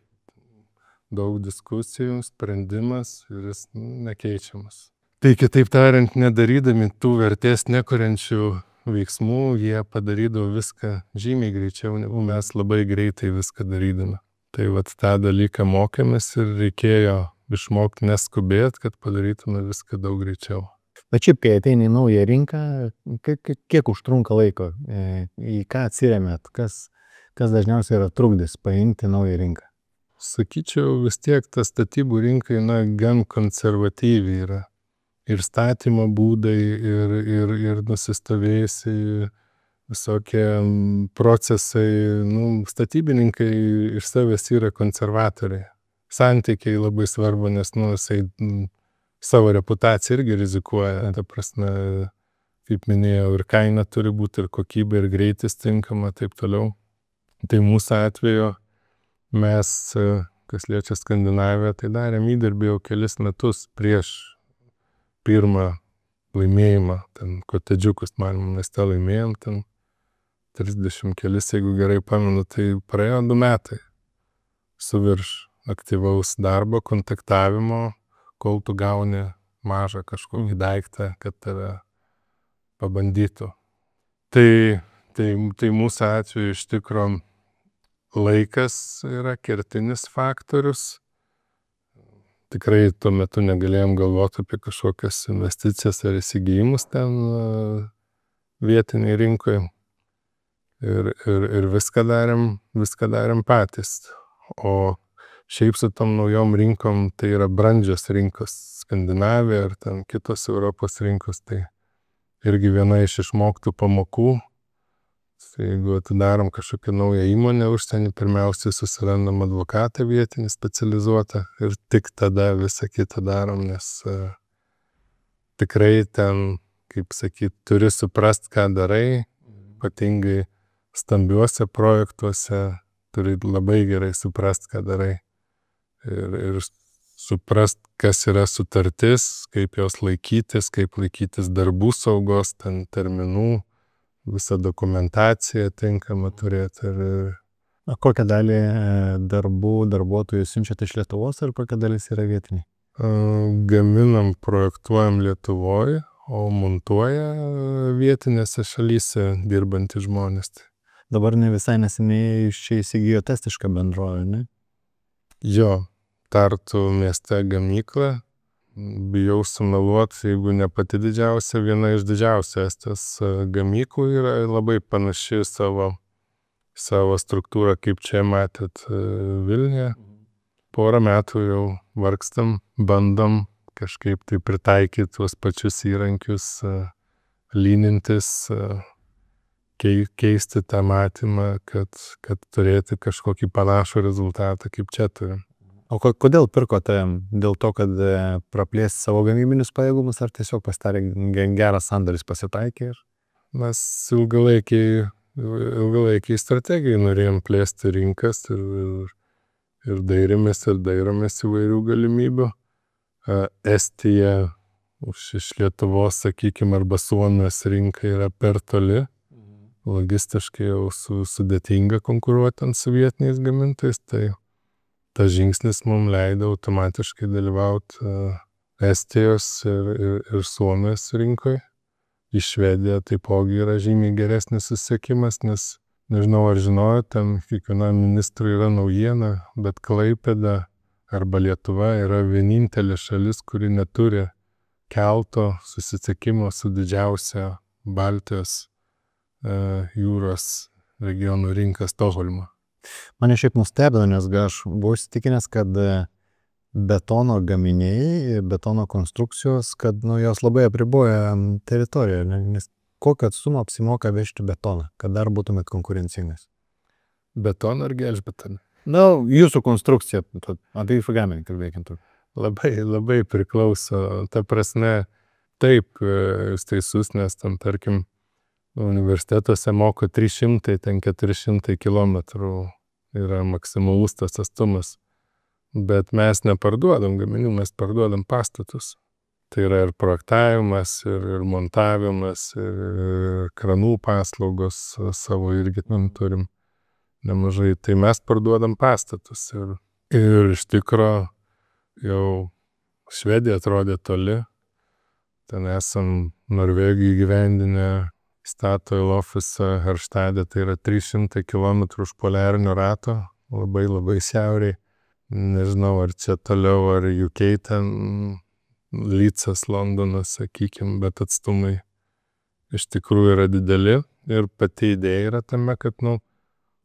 Daug diskusijų, sprendimas ir jis nekeičiamas. Tai kitaip tariant, nedarydami tų vertės nekuriančių veiksmų, jie padarydavo viską žymiai greičiau, negu mes labai greitai viską darydami. Tai tą dalyką mokėmės ir reikėjo išmokti neskubėti, kad padarytume viską daug greičiau. Bet šiaip, kai ateini į naują rinką, kiek užtrunka laiko, į ką atsiremėt, kas dažniausiai yra trukdis paimti naują rinką? Sakyčiau, vis tiek ta statybų rinka, gan konservatyvi yra. Ir statymo būdai, ir nusistovėjusi visokie procesai. Statybininkai iš savęs yra konservatoriai. Santykiai labai svarbu, nes, jisai savo reputaciją irgi rizikuoja. Ta prasme, kaip minėjau, ir kaina turi būti, ir kokybė, ir greitis tinkama, taip toliau. Tai mūsų atveju mes, kas liečia Skandinaviją, tai darėm įdirbį jau kelis metus prieš pirmą laimėjimą. Ten kotedžiukus man mieste laimėjom, ten 30 kelis, jeigu gerai pamenu, tai praėjo 2 metai su virš aktyvaus darbo, kontaktavimo, kol tu gauni mažą kažkokį daiktą, kad tave pabandytų. Tai mūsų atveju iš tikro laikas yra kertinis faktorius. Tikrai tuo metu negalėjom galvoti apie kažkokias investicijas ar įsigijimus ten vietiniai rinkoje. Ir viską darėm patys. O šiaip su tom naujom rinkom, tai yra brandžios rinkos, Skandinavija ar ten kitos Europos rinkos, tai irgi viena iš išmoktų pamokų. Tai jeigu atidarom kažkokią naują įmonę užsienį, pirmiausiai susirandam advokatą vietinį specializuotą ir tik tada visą kitą darom, nes tikrai ten, kaip sakyt, turi suprast, ką darai, ypatingai stambiuose projektuose, turi labai gerai suprast, ką darai. Ir suprast, kas yra sutartis, kaip jos laikytis, kaip laikytis darbų saugos, ten terminų, visą dokumentaciją tinkamą turėti. Kokią dalį darbų darbuotojų siunčiate iš Lietuvos ar kokia dalis yra vietiniai? Gaminam, projektuojam Lietuvoje, o montuoja vietinėse šalyse dirbantys žmonės. Dabar ne visai neseniai iš čia įsigijo estišką bendrovę, ne? Jo, Tartu mieste gamykla. Bijau sumeluoti, jeigu ne pati didžiausia, viena iš didžiausių Estijos gamyklų yra labai panaši savo struktūrą, kaip čia matėt Vilniuje. Porą metų jau vargstam, bandom kažkaip tai pritaikyti tuos pačius įrankius, lynintis, keisti tą matymą, kad turėti kažkokį panašų rezultatą, kaip čia turim. O kodėl pirkote? Dėl to, kad praplėsti savo gamybinius pajėgumus, ar tiesiog pasidarė geras sandoris pasitaikė? Mes ilgalaikiai strategijai norėjom plėsti rinkas ir dairomės įvairių galimybių. Estija iš Lietuvos, sakykime, arba Suomijos rinka yra per toli. Logistiškai jau sudėtinga konkuruoti su vietiniais gamintojais, tai tas žingsnis mums leido automatiškai dalyvauti Estijos ir Suomijos rinkoje. Į Švediją taipogi yra žymiai geresnis susiekimas, nes nežinau ar žinojot, ten kiekvienam ministrui yra naujiena, bet Klaipėda arba Lietuva yra vienintelė šalis, kuri neturi kelto susisiekimo su didžiausia Baltijos jūros regionų rinka Stokholmo. Mane šiaip nustebino, nes aš buvau įsitikinęs, kad betono gaminiai, betono konstrukcijos, kad jos labai apriboja teritoriją, nes kokią atstumą apsimoka vežti betoną, kad dar būtumėt konkurencingas? Betoną ar gelžbetoną? Jūsų konstrukcija, abiejų gaminį kalbėkim. Labai priklauso, ta prasme, taip, jūs teisus, nes tam, tarkim, universitetuose moko 300, ten 400 kilometrų yra maksimalus tas atstumas. Bet mes neparduodam gaminių, mes parduodam pastatus. Tai yra ir projektavimas, ir montavimas, ir kranų paslaugos savo irgi turim nemažai. Tai mes parduodam pastatus. Ir iš tikro jau Švedija atrodė toli. Ten esam Norvegijai įgyvendinę Statoil ofisą Herštadė, tai yra 300 km už poliarinio rato, labai šiauriai. Nežinau, ar čia toliau, ar UK ten Lydsas, Londonas, sakykim, bet atstumai iš tikrųjų yra dideli ir pati idėja yra tame, kad,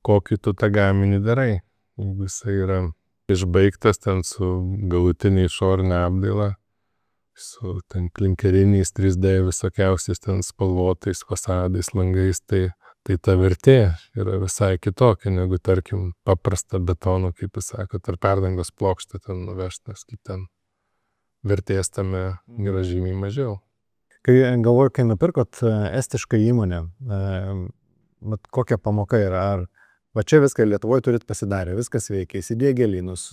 kokį tu tą gaminį darai. Jeigu jisai yra išbaigtas ten su galutinė išorinė apdaila, su ten klinkeriniais 3D visokiausiais ten spalvotais fasadais, langais, tai ta vertė yra visai kitokia negu, tarkim, paprasta betono, kaip jūs sakote, ar perdangos plokštę ten nuvežtas, kaip ten vertės tame yra žymiai mažiau. Kai galvoju, kai nupirkot estišką įmonę, kokia pamoka yra? Ar va čia viską Lietuvoje turit pasidarę, viskas veikia, įsidėgė lynus,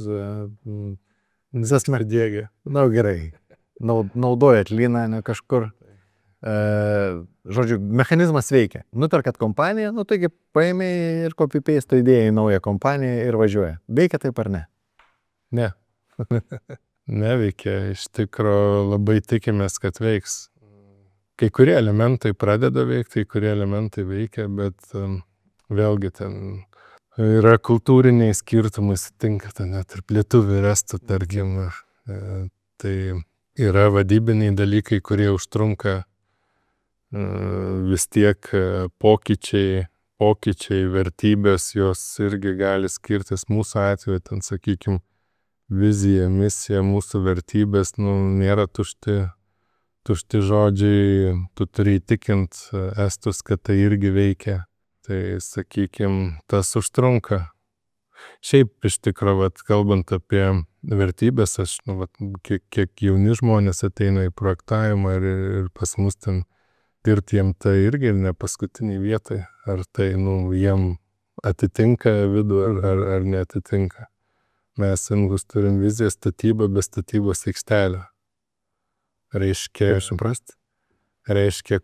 visas merdėgė. Na, gerai. Naudojat lyną, ne kažkur. Žodžiu, mechanizmas veikia. Nuperkat kompaniją, taigi paėmė ir copy-paste idėją į naują kompaniją ir važiuoja. Veikia taip ar ne? Ne. Neveikia. Iš tikro labai tikimės, kad veiks. Kai kurie elementai pradeda veikti, kai kurie elementai veikia, bet vėlgi ten yra kultūriniai skirtumai, sutinka net ir lietuvių ir estų, tarkim. Tai yra vadybiniai dalykai, kurie užtrunka vis tiek pokyčiai, vertybės, jos irgi gali skirtis. Mūsų atveju, ten, sakykim, vizija, misija, mūsų vertybės, nėra tušti žodžiai, tu turi įtikint estus, kad tai irgi veikia. Tai, sakykim, tas užtrunka. Šiaip iš tikro, kalbant apie vertybės, aš, kiek jauni žmonės ateina į projektavimą ir pas mus ten dirbti, jiem tai irgi ne paskutinį vietoj. Ar tai, jiem atitinka vidų ar neatitinka. Mes Ingus turim viziją statybą be statybos aikštelę. Reiškia,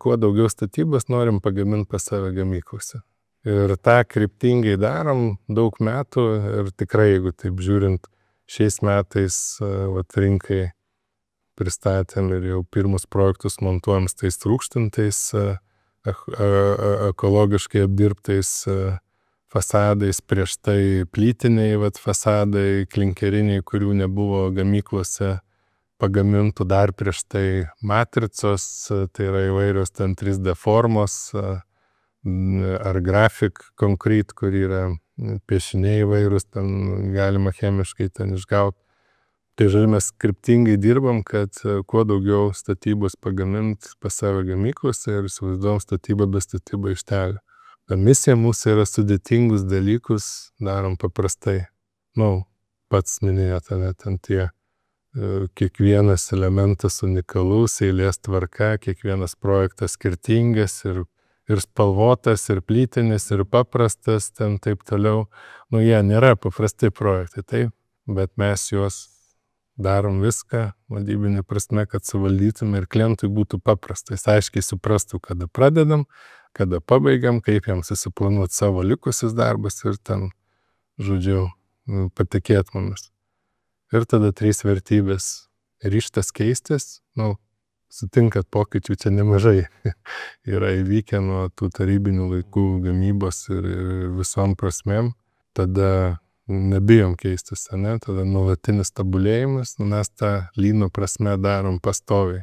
kuo daugiau statybos norim pagaminti pas save gamyklose. Ir tą kryptingai darom daug metų ir tikrai, jeigu taip žiūrint, šiais metais rinkai pristatėm ir jau pirmus projektus montuojam tais rūkštintais, ekologiškai apdirbtais fasadais, prieš tai plytiniai fasadai, klinkeriniai, kurių nebuvo gamyklose pagamintų, dar prieš tai matricos, tai yra įvairios ten 3D formos, ar grafik konkret, kur yra piešiniai įvairūs, ten galima chemiškai ten išgauti. Tai žodžiu, mes kryptingai dirbam, kad kuo daugiau statybos pagamint pas save gamyklose ir įsivaizduojam statybą be statybą aikštelę. Misija mūsų yra sudėtingus dalykus, darom paprastai. Pats minėjote, ten tie kiekvienas elementas unikalus, eilės tvarka, kiekvienas projektas skirtingas ir spalvotas, ir plytinis, ir paprastas, ten taip toliau. Jie nėra paprasti projektai, taip, bet mes juos darom viską, vadybinė prasme, kad suvaldytume ir klientui būtų paprasta. Jis aiškiai suprastų, kada pradedam, kada pabaigiam, kaip jam susiplanuoti savo likusius darbus ir ten, žodžiu, patikėt mumis. Ir tada 3 vertybės. Ryžtas keistis, sutinkat pokyčių čia nemažai. Yra įvykę nuo tų tarybinių laikų gamybos ir visom prasmėm. Tada nebijom keistis, tada nuolatinis tobulėjimas, mes tą lynų prasme darom pastoviai.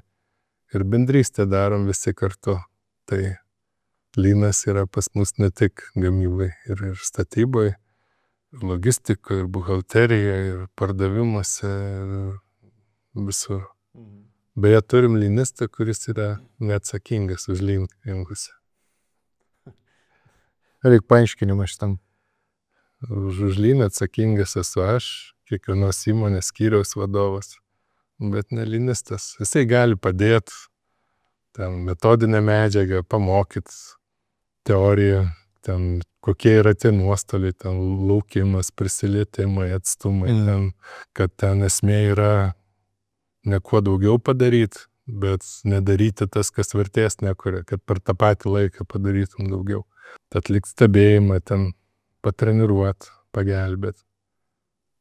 Ir bendrystę darom visi kartu. Tai lynas yra pas mus ne tik gamybai, ir statybai, ir logistikoje, ir buhalterijoje, ir pardavimuose, ir visur. Beje, turim lynistą, kuris yra neatsakingas už lynus. Reikia paaiškinimą šitam. Už lyną atsakingas esu aš, kiekvienos įmonės skyriaus vadovas, bet ne lynistas. Jisai gali padėti ten metodinę medžiagą, pamokyti teoriją, ten kokie yra tie nuostoliai, ten laukimas, prisilietimai, atstumai, kad ten esmė yra ne kuo daugiau padaryti, bet nedaryti tas, kas vertės nekuria, kad per tą patį laiką padarytum daugiau. Tad atlikti stebėjimą, ten patreniruoti, pagelbėti,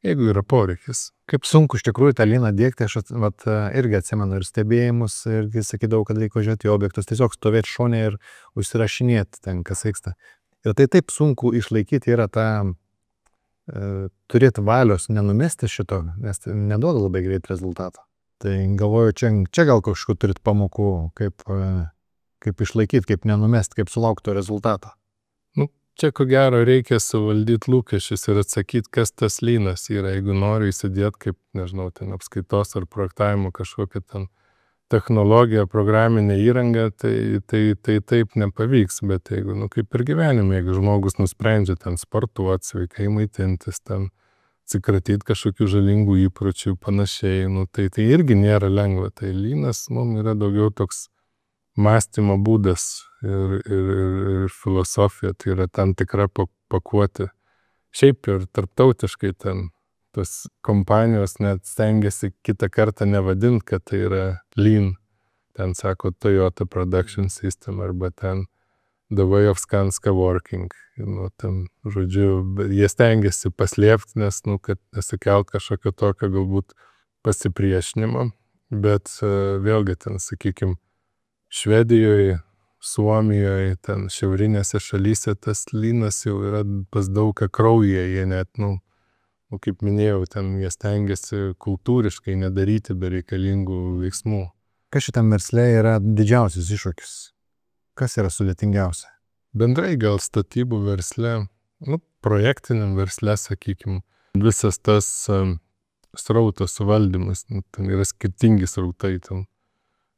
jeigu yra poreikis. Kaip sunku iš tikrųjų tą lyną dėkti, aš irgi atsimenu ir stebėjimus, irgi sakydavau, kad reikia važiuoti į objektus, tiesiog stovėti šone ir užsirašinėti ten, kas vyksta. Ir tai taip sunku išlaikyti yra tą, turėti valios nenumesti šito, nes neduoda labai greit rezultato. Tai galvoju, čia gal kažkur turit pamokų, kaip išlaikyti, kaip nenumest, kaip sulaukti to rezultato. Nu, čia ko gero reikia suvaldyti lūkesčius ir atsakyti, kas tas lynas yra. Jeigu nori įsidėti kaip, nežinau, ten apskaitos ar projektavimo kažkokią ten technologiją, programinę įrangą, tai taip nepavyks. Bet jeigu, kaip ir gyvenime, jeigu žmogus nusprendžia ten sportuoti, sveikai maitintis, ten atsikratyti kažkokių žalingų įpročių panašiai, tai irgi nėra lengva. Tai lynas mums yra daugiau toks mąstymo būdas ir filosofija, tai yra tam tikra pakuotė. Šiaip ir tarptautiškai ten tos kompanijos net stengiasi kitą kartą nevadinti, kad tai yra lean. Ten sako Toyota Production System arba ten The Way of Skanska Working. Ten, žodžiu, jie stengiasi paslėpti, nes, kad nesikelt kažkokio tokio galbūt pasipriešinimo. Bet vėlgi ten, sakykime, Švedijoje, Suomijoje, ten šiaurinėse šalyse tas lynas jau yra pas daug kraujyje. Jie net, kaip minėjau, ten jie stengiasi kultūriškai nedaryti bereikalingų veiksmų. Kas šitam versle yra didžiausias iššūkis? Kas yra sudėtingiausia? Bendrai gal statybų versle, projektiniam versle, sakykime, visas tas srautas suvaldymas, ten yra skirtingi srautai, ten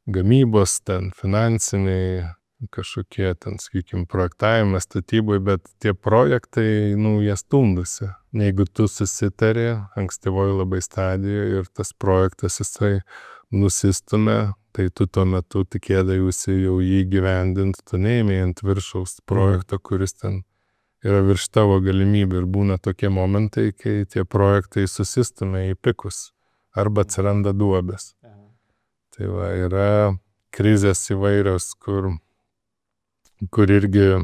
gamybos, ten finansiniai, kažkokie ten, sakykime, projektavimas statybai, bet tie projektai, jie stumdosi. Jeigu tu susitari ankstyvoje labai stadijoje ir tas projektas jisai nusistumia, tai tu tuo metu tikėdavausi jau jį gyvendinti, tu neėmėjai ant viršaus projekto, kuris ten yra virš tavo galimybių ir būna tokie momentai, kai tie projektai susistumia į pikus arba atsiranda duobės. Tai va, yra krizės įvairios, kur irgi,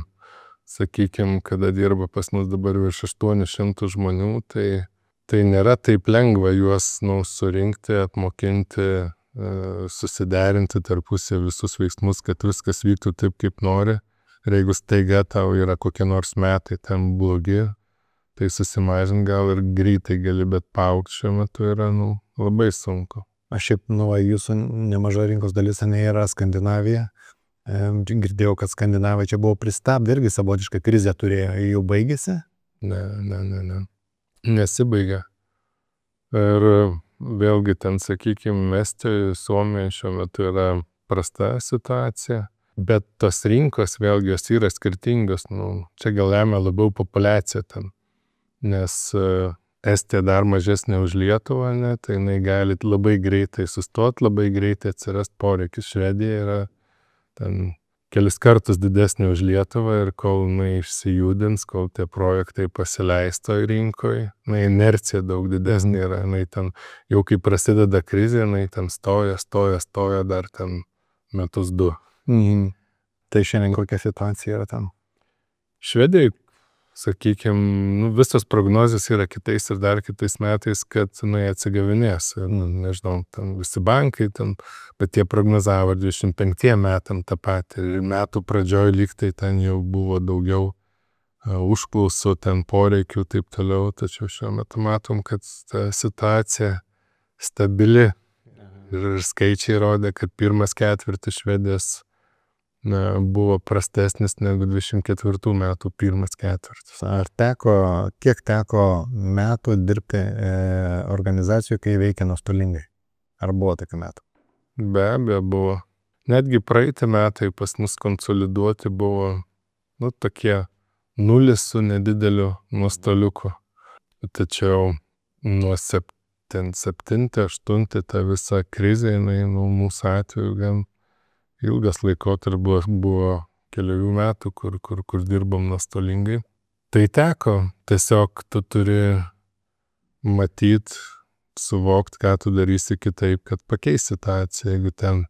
sakykime, kada dirba pas mus dabar virš 800 žmonių, tai nėra taip lengva juos surinkti, apmokinti, susiderinti tarpusę visus veiksmus, kad viskas vyktų taip, kaip nori. Ir jeigu staiga tau yra kokie nors metai ten blogi, tai susimažint gal ir greitai gali, bet paaugti šiuo metu yra labai sunku. Aš šiaip, jūsų nemaža rinkos dalis yra Skandinavija. Girdėjau, kad Skandinavai čia buvo pristabdę, irgi savotišką krizę turėjo, jau baigėsi? Ne. Nesibaigia. Ir vėlgi ten, sakykime, Estijoje, Suomijoje šiuo metu yra prasta situacija, bet tos rinkos vėlgi jos yra skirtingos. Čia gal lemia labiau populiacija ten, nes Estija dar mažesnė už Lietuvą, tai jinai gali labai greitai sustoti, labai greitai atsirast poreikis. Švedija yra ten kelis kartus didesnė už Lietuvą ir kol išsijudins, kol tie projektai pasileisto rinkoje, inercija daug didesnė yra, ten jau kai prasideda krizė, ten stoja dar ten metus 2. Tai šiandien kokia situacija yra ten? Švedijai, sakykime, visos prognozijos yra kitais ir dar kitais metais, kad atsigavinės. Nežinau, ten visi bankai, bet jie prognozavo 25 metam tą patį. Ir metų pradžioj lygtai ten jau buvo daugiau užklausų, ten poreikių, taip toliau. Tačiau šiuo metu matom, kad ta situacija stabili. Ir skaičiai rodė, kad pirmas ketvirtis Švedijos buvo prastesnis negu 24 metų pirmas ketvirtis. Ar kiek teko metų dirbti organizacijų, kai veikia nuostolingai? Ar buvo tokių metų? Be abejo buvo. Netgi praeitį metai pas mus konsoliduoti buvo, tokie 0 su nedideliu nuostoliuku. Tačiau nuo 7-8 ta visa krizė, mūsų atveju gan ilgas laikotarpis buvo kelių metų, kur dirbom nuostolingai. Tai teko, tiesiog tu turi matyti, suvokti, ką tu darysi kitaip, kad pakeisi situaciją. Jeigu ten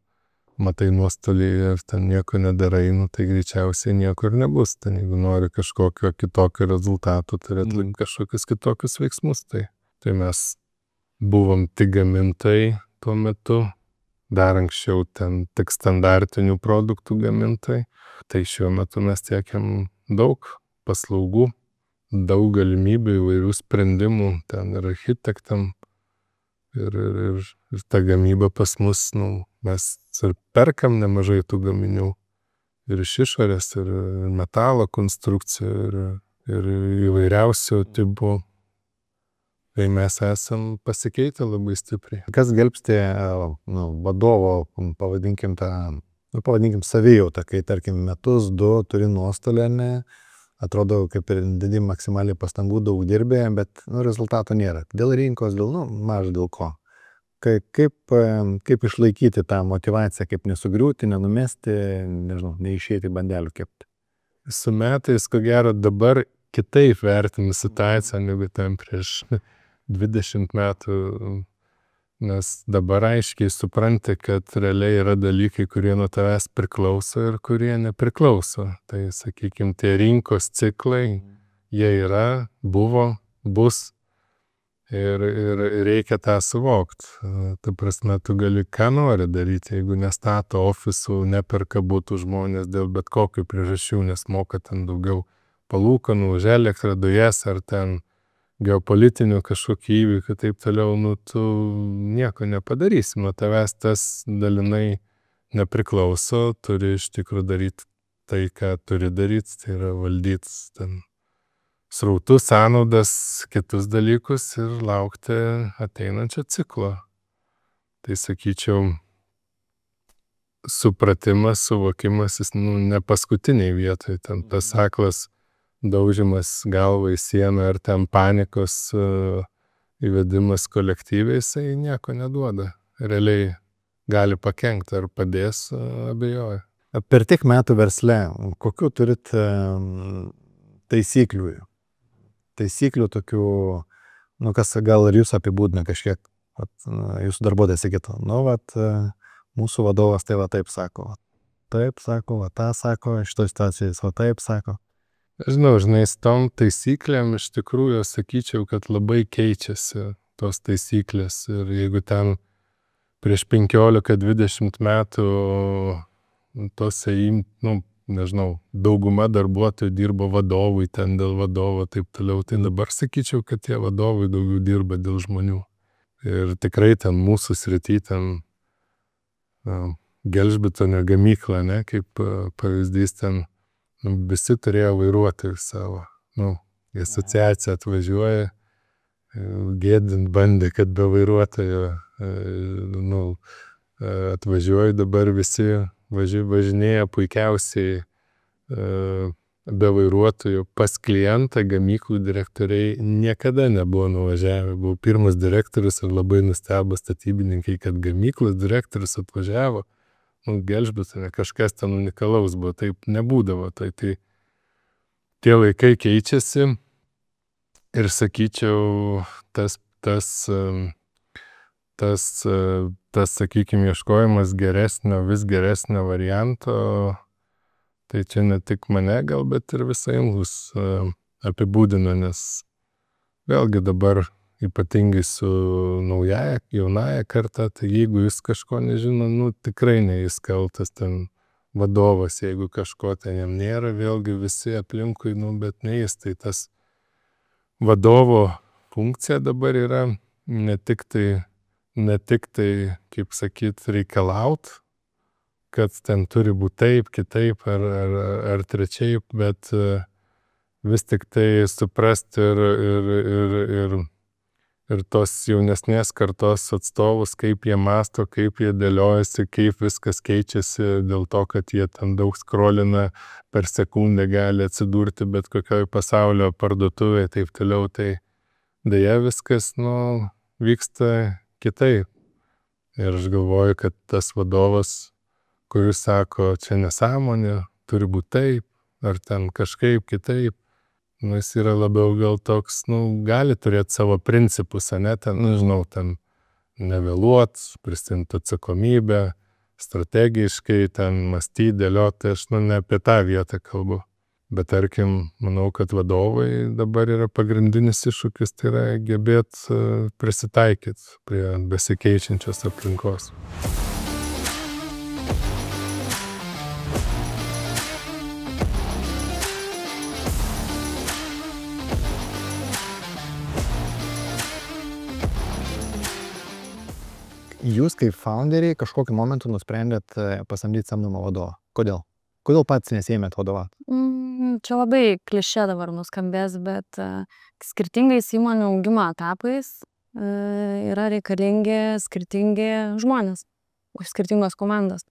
matai nuostolį ir ten nieko nedarai, tai greičiausiai nieko ir nebus. Ten jeigu nori kažkokio kitokio rezultato, turi atlikti kažkokius kitokius veiksmus. Tai mes buvom tik gamintojai tuo metu. Dar anksčiau ten tik standartinių produktų gamintojai. Tai šiuo metu mes tiekiam daug paslaugų, daug galimybių, įvairių sprendimų, ten ir architektam, Ir ta gamyba pas mus, mes ir perkam nemažai tų gaminių. Ir iš išorės, ir metalo konstrukcijų, ir įvairiausių tipų. Tai mes esam pasikeitę labai stipriai. Kas gelbsti vadovo, pavadinkim savijautą, kai tarkim metus, 2 turi nuostolį, ne? Atrodo, kaip ir dedi maksimaliai pastangų, daug dirbė, bet rezultato nėra. Dėl rinkos, maža dėl ko. Kaip išlaikyti tą motyvaciją, kaip nesugriūti, nenumesti, nežinau, neišėti bandelių kepti. Su metais, ko gero, dabar kitaip vertinu situaciją, negu ten prieš 20 metų, nes dabar aiškiai supranti, kad realiai yra dalykai, kurie nuo tavęs priklauso ir kurie nepriklauso. Tai, sakykime, tie rinkos ciklai, jie yra, buvo, bus ir reikia tą suvokti. Ta prasme, tu gali ką nori daryti, jeigu nestato ofisų, neperka būtų žmonės dėl bet kokių priežasčių, nes moka ten daugiau palūkanų už elektrą, dujas ar ten geopolitinių kažkokių įvykių, taip toliau, tu nieko nepadarysi. Nuo tavęs tas dalinai nepriklauso, turi iš tikrųjų daryti tai, ką turi daryti, tai yra valdyti ten srautus, sąnaudas, kitus dalykus ir laukti ateinančio ciklo. Tai sakyčiau, supratimas, suvokimas, jis ne paskutiniai vietoj, ten tas aklas daužimas galva į sieną ar ten panikos įvedimas kolektyviai, jisai nieko neduoda. Realiai gali pakenkti ar padės, abejoju. Per tiek metų versle, kokių turit taisyklių? Taisyklių tokių, kas gal ir jūs apibūdina kažkiek, jūsų darbuotojas sakytų, mūsų vadovas tai taip sako, tą sako, šitoj situacijai taip sako. Žinai, su tom taisyklėm iš tikrųjų sakyčiau, kad labai keičiasi tos taisyklės. Ir jeigu ten prieš 15-20 metų tose, nežinau, dauguma darbuotojų dirbo vadovui, ten dėl vadovo, taip toliau, tai dabar sakyčiau, kad tie vadovai daugiau dirba dėl žmonių. Ir tikrai ten mūsų srity, ten Gelžbetonio gamykla, ne, kaip pavyzdys, ten visi turėjo vairuotojų savo. Į asociaciją atvažiuoja, gėdint bandė, kad be vairuotojo atvažiuoja, dabar visi važinėja puikiausiai be vairuotojų. Pas klientą gamyklų direktoriai niekada nebuvo nuvažiavę. Buvau pirmas direktorius ir labai nustebo statybininkai, kad gamyklos direktorius atvažiavo. Gelžbetone kažkas ten unikalaus buvo, taip nebūdavo. Tai tie laikai keičiasi ir sakyčiau, tas sakykime, ieškojimas vis geresnio varianto, tai čia ne tik mane gal, bet ir visai mus apibūdino, nes vėlgi dabar ypatingai su jaunąja karta, tai jeigu jis kažko nežino, tikrai ne jis kaltas ten vadovas, jeigu kažko ten jam nėra, vėlgi visi aplinkui, bet ne jis, tai tas vadovo funkcija dabar yra ne tik tai, kaip sakyt, reikalaut, kad ten turi būti taip, kitaip ar trečiaip, bet vis tik tai suprasti ir tos jaunesnės kartos atstovus, kaip jie masto, kaip jie dėliojasi, kaip viskas keičiasi dėl to, kad jie ten daug skrolina, per sekundę gali atsidurti bet kokioj pasaulio parduotuvėje, taip toliau, tai deja viskas, vyksta kitaip. Ir aš galvoju, kad tas vadovas, kuris sako, čia nesąmonė, turi būti taip, ar ten kažkaip kitaip, jis yra labiau gal toks, gali turėti savo principus, ten, ten nevėluot, prisimti atsakomybę, strategiškai, ten mąstyti, dėlioti, aš ne apie tą vietą kalbu. Bet tarkim, manau, kad vadovai dabar yra pagrindinis iššūkis, tai yra gebėti prisitaikyti prie besikeičiančios aplinkos. Jūs kaip founderiai kažkokiu momentu nusprendėt pasamdyti samdomą vadovą. Kodėl? Kodėl pats nesėmėt vadovauti? Čia labai klišė dabar nuskambės, bet skirtingais įmonių augimo etapais yra reikalingi skirtingi žmonės, skirtingos komandos.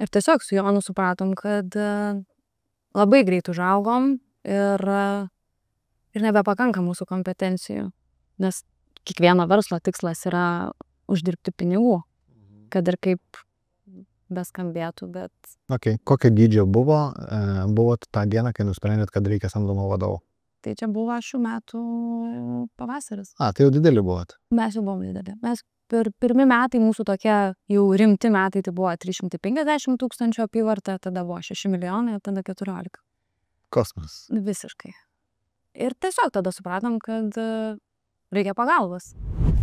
Ir tiesiog su Jonu supratom, kad labai greit užaugom ir nebepakanka mūsų kompetencijų, nes kiekvieno verslo tikslas yra uždirbti pinigų, kad ir kaip beskambėtų, bet... Okay. Kokio dydžio buvot tą dieną, kai nusprendėt, kad reikia samdomo vadovo? Tai čia buvo šių metų pavasaris. Tai jau didelį buvot? Mes jau buvom didelį. Mes pirmi metai mūsų tokie jau rimti metai, tai buvo 350 000 apyvarta, tada buvo 6 milijonai, tada 14. Kosmos. Visiškai. Ir tiesiog tada supratom, kad reikia pagalbos.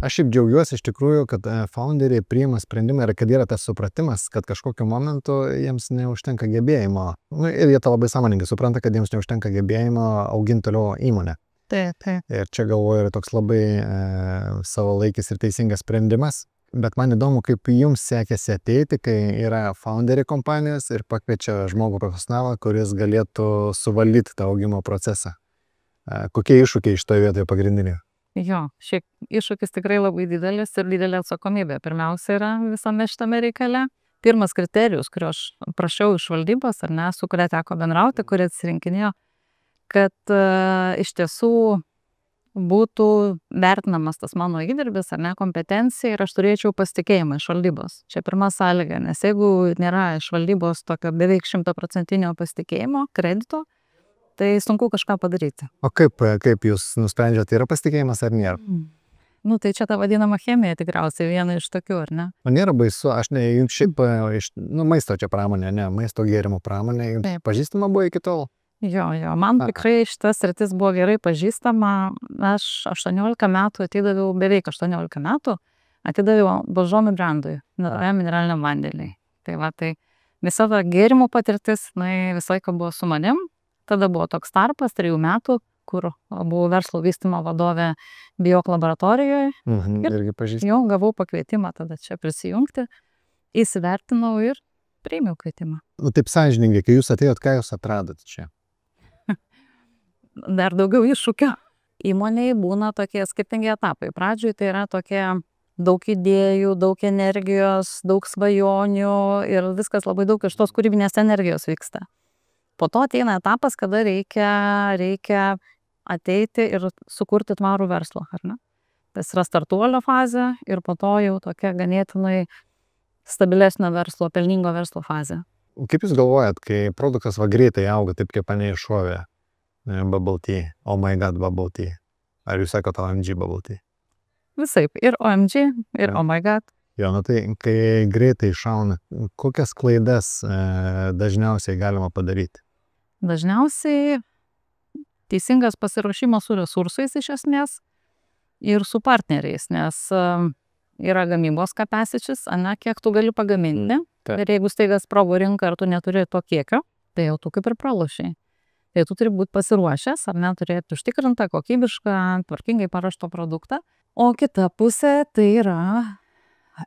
Aš šiaip džiaugiuosi iš tikrųjų, kad founderiai priima sprendimą ir kad yra tas supratimas, kad kažkokiu momentu jiems neužtenka gebėjimo. Ir jie tą labai sąmoningai supranta, kad jiems neužtenka gebėjimo auginti toliau įmonę. Taip. Ir čia galvoju yra toks labai savalaikis ir teisingas sprendimas. Bet man įdomu, kaip jums sekėsi ateiti, kai yra founderiai kompanijos ir pakviečia žmogų profesionalą, kuris galėtų suvaldyti tą augimo procesą. Kokie iššūkiai iš toje vietoje pagrindiniai? Jo, šiek iššūkis tikrai labai didelis ir didelė atsakomybė. Pirmiausia yra visame šitame reikale. Pirmas kriterijus, kurio aš prašiau iš valdybos, ar ne, su kuria teko bendrauti, kurie atsirinkinėjo, kad iš tiesų būtų vertinamas tas mano įdirbis, ar ne, kompetencija ir aš turėčiau pasitikėjimą iš valdybos. Čia pirma sąlyga, nes jeigu nėra iš valdybos tokio beveik 100% pasitikėjimo, kredito, tai sunku kažką padaryti. O kaip jūs nusprendžiate, yra pasitikėjimas ar nėra? Tai čia ta vadinama chemija tikriausiai viena iš tokių, ar ne? Man nėra baisu, aš ne, jums šiaip maisto čia pramonė, ne, maisto gėrimų pramonė, jums pažįstama buvo iki tol? Jo, man tikrai šitas sritis buvo gerai pažįstama. Aš 18 metų atidaviau, beveik 18 metų, atidaviau Balžomi brandui, mineraliniam vandeniui. Tai visa ta gėrimų patirtis, visą laiką buvo su manim. Tada buvo toks tarpas, 3 metų, kur buvau verslo vystymo vadovė Biok laboratorijoje. Irgi pažįstu. Jau gavau pakvietimą tada čia prisijungti, įsivertinau ir priėmiau kvietimą. Taip sąžiningai, kai jūs atėjot, ką jūs atradot čia? Dar daugiau iššūkio. Įmonėje būna tokie skirtingi etapai. Pradžioj tai yra tokie daug idėjų, daug energijos, daug svajonių ir viskas labai daug iš tos kūrybinės energijos vyksta. Po to ateina etapas, kada reikia ateiti ir sukurti tvarų verslą, ar ne? Tas yra startuolio fazė ir po to jau tokia ganėtinai stabilesnio verslo, pelningo verslo fazė. Kaip jūs galvojat, kai produktas greitai auga, taip kaip ane iššovė Bubble Tea, oh my god Bubble Tea, ar jūs sakote OMG Bubble Tea? Visaip, ir OMG, ir oh my god. Jo, tai kai greitai šauna, kokias klaidas dažniausiai galima padaryti? Dažniausiai teisingas pasiruošimas su resursais iš esmės ir su partneriais, nes yra gamybos kapasičius, kiek tu gali pagaminti. Ir jeigu staiga sprogo rinka ir tu neturi to kiekio, tai jau tu kaip ir pralošiai. Tai tu turi būti pasiruošęs, ar neturėti užtikrintą, kokybišką, tvarkingai paruoštą produktą. O kita pusė tai yra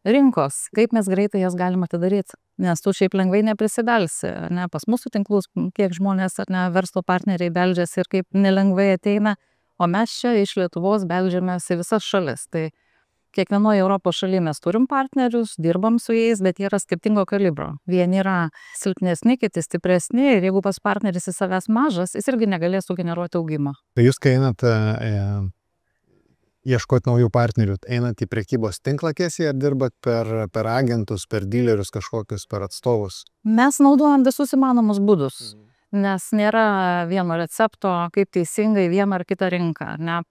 rinkos, kaip mes greitai jas galime atidaryti, nes tu šiaip lengvai neprisibelsi, ne, pas mūsų tinklus, kiek žmonės, ar ne, verslo partneriai beldžiasi ir kaip nelengvai ateina, o mes čia iš Lietuvos beldžiamės į visas šalis. Tai kiekvienoje Europos šalyje mes turim partnerius, dirbam su jais, bet jie yra skirtingo kalibro. Vieni yra silpnesni, kiti stipresni ir jeigu pas partneris į savęs mažas, jis irgi negalės sugeneruoti augimą. Tai jūs, kai einat ieškoti naujų partnerių, einat į prekybos tinklą tiesiai ar dirbat per agentus, per dilerius kažkokius, per atstovus? Mes naudojam visus įmanomus būdus, nes nėra vieno recepto, kaip teisingai vieną ar kitą rinką, ne,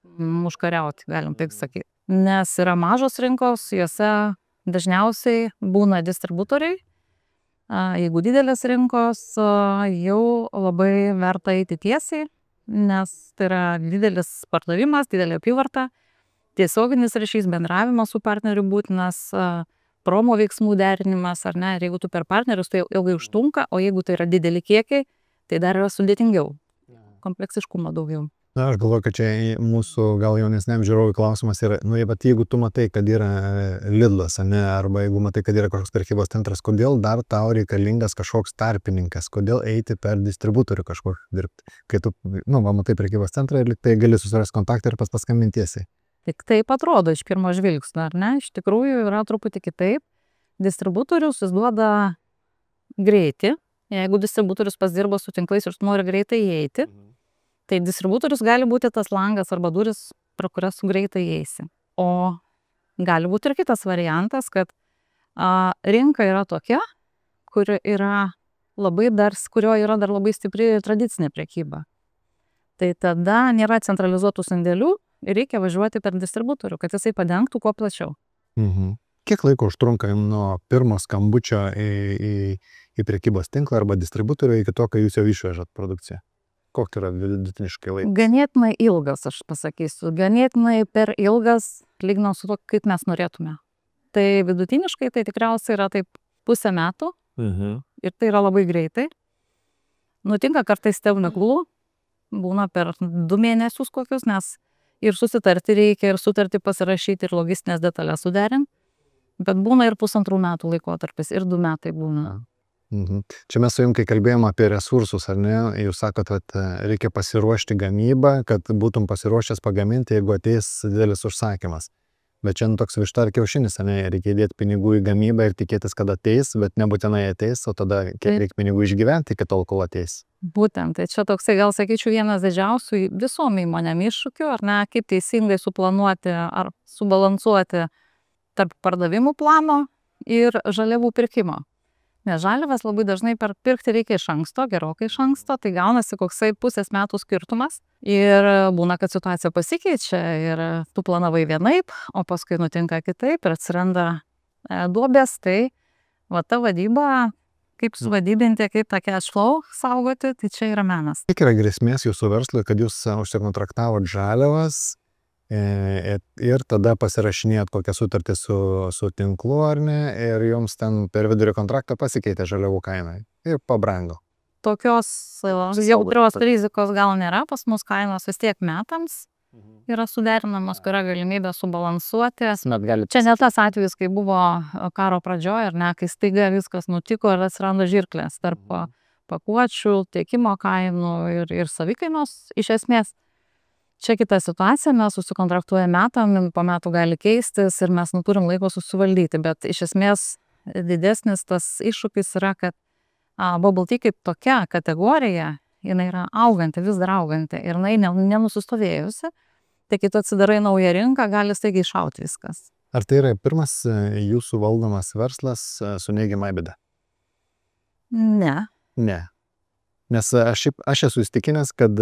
užkariauti, galim taip sakyti. Nes yra mažos rinkos, juose dažniausiai būna distributoriai. Jeigu didelės rinkos, jau labai verta eiti tiesiai, nes tai yra didelis pardavimas, didelė apyvarta. Tiesioginis ryšys, bendravimas su partneriu būtinas, promo veiksmų derinimas, ar ne, ir jeigu tu per partnerius, tai ilgai užtrunka, o jeigu tai yra dideli kiekiai, tai dar yra sudėtingiau, kompleksiškumo daugiau. Na, aš galvoju, kad čia mūsų gal jaunesniam žiūrovui klausimas yra, nu, bet jeigu tu matai, kad yra Lidlas, ne, arba jeigu matai, kad yra kažkoks prekybos centras, kodėl dar tau reikalingas kažkoks tarpininkas, kodėl eiti per distributorių kažkur dirbti, kai tu, nu, va, matai prekybos centrą ir tai gali susirasti kontaktą ir paskambintiesi. Tik taip atrodo iš pirmo žvilgsnio, ar ne? Iš tikrųjų yra truputį kitaip. Distributorius jis duoda greitį. Jeigu distributorius pasdirba su tinklais ir nori greitai įeiti, tai distributorius gali būti tas langas arba duris, pro kurias greitai įeisi. O gali būti ir kitas variantas, kad rinka yra tokia, kurioje yra dar labai stipri tradicinė prekyba. Tai tada nėra centralizuotų sandėlių ir reikia važiuoti per distributorių, kad jisai padengtų kuo plačiau. Kiek laiko užtrunka nuo pirmo skambučio į prekybos tinklą arba distributorių iki to, kai jūs jau išvežat produkciją? Koks yra vidutiniškai laikas? Ganėtinai ilgas, aš pasakysiu. Ganėtinai per ilgas, lyginant su to, kaip mes norėtume. Tai vidutiniškai tai tikriausiai yra taip 0,5 metų. Ir tai yra labai greitai. Nutinka kartais stebuklų, būna per 2 mėnesius kokius, nes ir susitarti reikia, ir sutartį pasirašyti, ir logistinės detalės suderinti. Bet būna ir 1,5 metų laikotarpis, ir 2 metai būna. Čia mes su jums, kai kalbėjome apie resursus, ar ne, jūs sakot, kad reikia pasiruošti gamybą, kad būtum pasiruošęs pagaminti, jeigu ateis didelis užsakymas. Bet čia toks višta ar kiaušinis, ne, reikia įdėti pinigų į gamybą ir tikėtis, kad ateis, bet nebūtinai ateis, o tada kiek reikia pinigų išgyventi iki tol, kol ateis. Būtent, tai čia toksai, gal sakyčiau, vienas didžiausių visom įmonėm iššūkių, ar ne, kaip teisingai suplanuoti ar subalansuoti tarp pardavimų plano ir žaliavų pirkimo. Nes žaliavas labai dažnai pirkti reikia iš anksto, gerokai iš anksto, tai gaunasi koksai 0,5 metų skirtumas ir būna, kad situacija pasikeičia ir tu planavai vienaip, o paskui nutinka kitaip ir atsiranda duobės, tai va ta vadyba, kaip suvadybinti, kaip tą cash flow saugoti, tai čia yra menas. Kiek yra grėsmės jūsų verslui, kad jūs užsikontraktavot žaliavas ir tada pasirašinėjot kokią sutartį su tinklu, ar ne, ir jums ten per vidurio kontraktą pasikeitė žaliavų kaina ir pabrango. Tokios jautrios rizikos gal nėra, pas mus kainos vis tiek metams yra suderinamos, kur yra galimybė subalansuoti. Čia ne tas atvejis, kai buvo karo pradžioje, ar ne, kai staiga viskas nutiko ir atsiranda žirklės tarp pakuočių, tiekimo kainų ir savikainos iš esmės. Čia kita situacija, mes susikontraktuojame metam, po metų gali keistis ir mes turim laiko susivaldyti, bet iš esmės didesnis tas iššūkis yra, kad bubble tea kaip tokia kategorija, jinai yra auganti, vis dar auganti ir jinai nenusistovėjusi, tai kai tu atsidarai naują rinką, gali staigiai iššauti viskas. Ar tai yra pirmas jūsų valdomas verslas su neigiama EBITDA? Ne. Ne. Nes aš esu įstikinęs, kad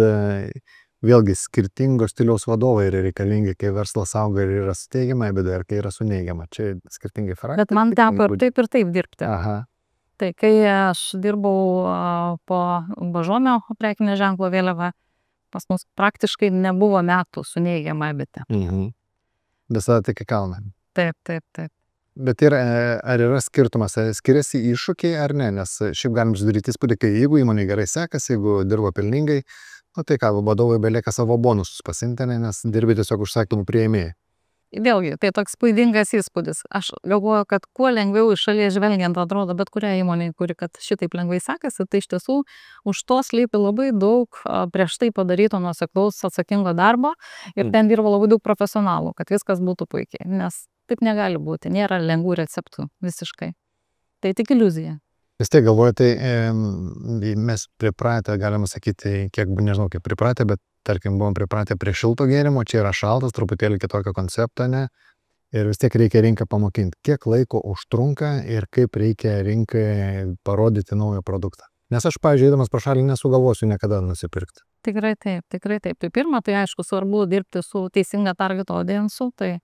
vėlgi skirtingo stiliaus vadovai yra reikalingi, kai verslas auga ir yra su teigiama EBITDA ir kai yra su neigiama. Čia skirtingai charakteriai. Bet man teko ir taip dirbti. Aha. Tai kai aš dirbau po Bažomio prekinio ženklo vėliava, pas mus praktiškai nebuvo metų su neigiama EBITDA. Visada tik į kalną. Taip. Bet ar yra skirtumas, skiriasi iššūkiai ar ne? Nes šiaip galim sudaryti įspūdį, kai jeigu įmonė gerai sekasi, jeigu dirba pelningai, tai ką, vadovai belieka savo bonusus pasiimti, nes dirbi tiesiog užsakymų priėmėjai. Vėlgi, tai toks klaidingas įspūdis. Aš galvoju, kad kuo lengviau iš šalies žvelgiant atrodo bet kurią įmonę, kuri kad šitaip lengvai sekasi, tai iš tiesų už to slypi labai daug prieš tai padaryto nuoseklaus atsakingo darbo ir ten dirba labai daug profesionalų, kad viskas būtų puikiai. Nes taip negali būti, nėra lengvų receptų visiškai. Tai tik iliuzija. Vis tiek galvoju, tai mes pripratę, galima sakyti, kiek, nežinau, kaip pripratę, bet tarkim, buvom pripratę prie šilto gėrimo, čia yra šaltas, truputėlį kitokio koncepto, ne? Ir vis tiek reikia rinką pamokinti. Kiek laiko užtrunka ir kaip reikia rinkai parodyti naują produktą. Nes aš, pavyzdžiui, eidamas pro šalį nesugalvosiu niekada nusipirkti. Tikrai taip. Tai pirma, tai aišku, svarbu dirbti su teisinga target audiensu, tai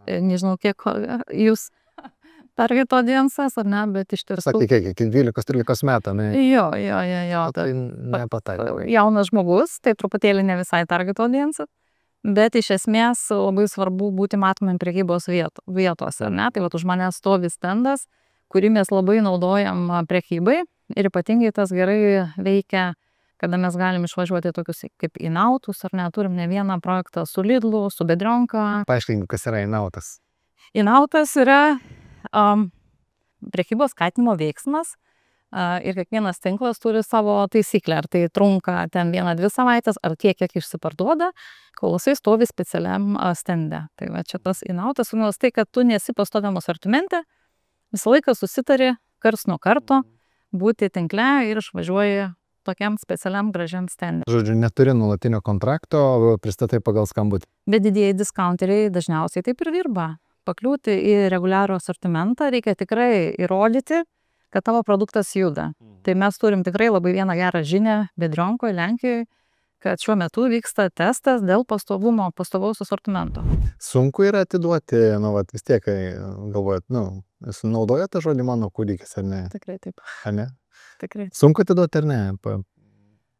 nežinau, kiek jūs target audiensas, ar ne, bet iš tiesų... Sakai, kiek 12-13 metų, ne? Jo. Tai nepataikė. Jaunas žmogus, tai truputėlį ne visai target audiensas, bet iš esmės labai svarbu būti matomam prekybos vietose, ar ne? Tai vat už manęs stovi stendas, kurį mes labai naudojam prekybai ir ypatingai tas gerai veikia kada mes galim išvažiuoti tokius kaip Inautus, ar ne, turim ne vieną projektą su Lidlu, su Bedrionka. Paaiškink, kas yra Inautas. Inautas yra prekybos skatinimo veiksmas ir kiekvienas tinklas turi savo taisyklę, ar tai trunka ten 1-2 savaitės, ar tiek, kiek išsiparduoda, kol jisai stovi specialiam stende. Tai va čia tas Inautas, tai, kad tu nesi pastoviam asortimente, visą laiką susitari karts nuo karto būti tinkle ir išvažiuoji tokiam specialiam gražiam stende. Žodžiu, neturi nuolatinio kontrakto, pristatai pagal skambutį. Bet didieji discounteriai dažniausiai taip ir dirba. Pakliūti į reguliarų asortimentą reikia tikrai įrodyti, kad tavo produktas juda. Tai mes turim tikrai labai vieną gerą žinią Bedrionkoje, Lenkijoje, kad šiuo metu vyksta testas dėl pastovaus asortimento. Sunku yra atiduoti, vis tiek, galvojat, esu naudoja tą žodį mano kūdikis, ar ne? Tikrai taip. Ar ne? Tikrai. Sunku atiduoti, ar ne?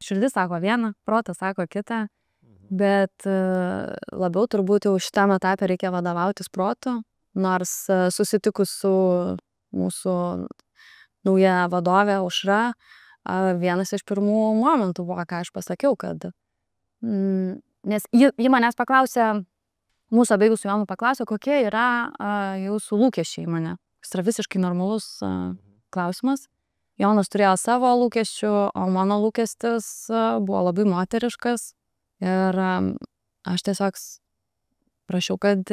Širdis sako vieną, protas sako kitą, bet labiau turbūt jau šitam etapė reikia vadovautis protu, nors susitikus su mūsų nauja vadovė Aušra, vienas iš pirmų momentų buvo, ką aš pasakiau, kad nes ji manęs paklausė, mūsų abiejų su Jonu paklausė, kokie yra jūsų lūkesčiai į mane. Jis yra visiškai normalus klausimas. Jonas turėjo savo lūkesčių, o mano lūkestis buvo labai moteriškas. Ir aš tiesiog prašiau, kad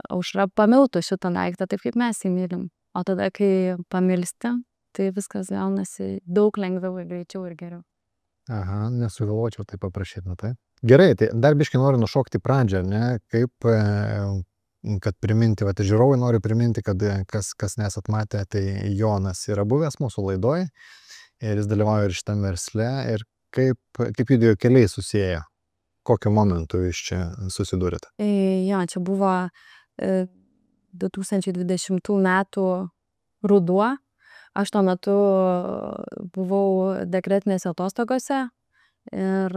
Aušra pamiltų šitą daiktą taip, kaip mes jį mylim. O tada, kai pamilsti, tai viskas gaunasi daug lengviau ir greičiau ir geriau. Aha, nesugalvočiau tai paprašyti, tai. Gerai, tai dar biškai noriu nušokti pradžią, ne, kaip, kad priminti, žiūrovai noriu priminti, kad kas nesat matę, tai Jonas yra buvęs mūsų laidoj ir jis dalyvauja ir šitam versle ir kaip judėjo keliai susiejo. Kokiu momentu jūs čia susidūrėte? Jo, čia buvo 2020 metų ruduo. Aš tuo metu buvau dekretinėse atostogose ir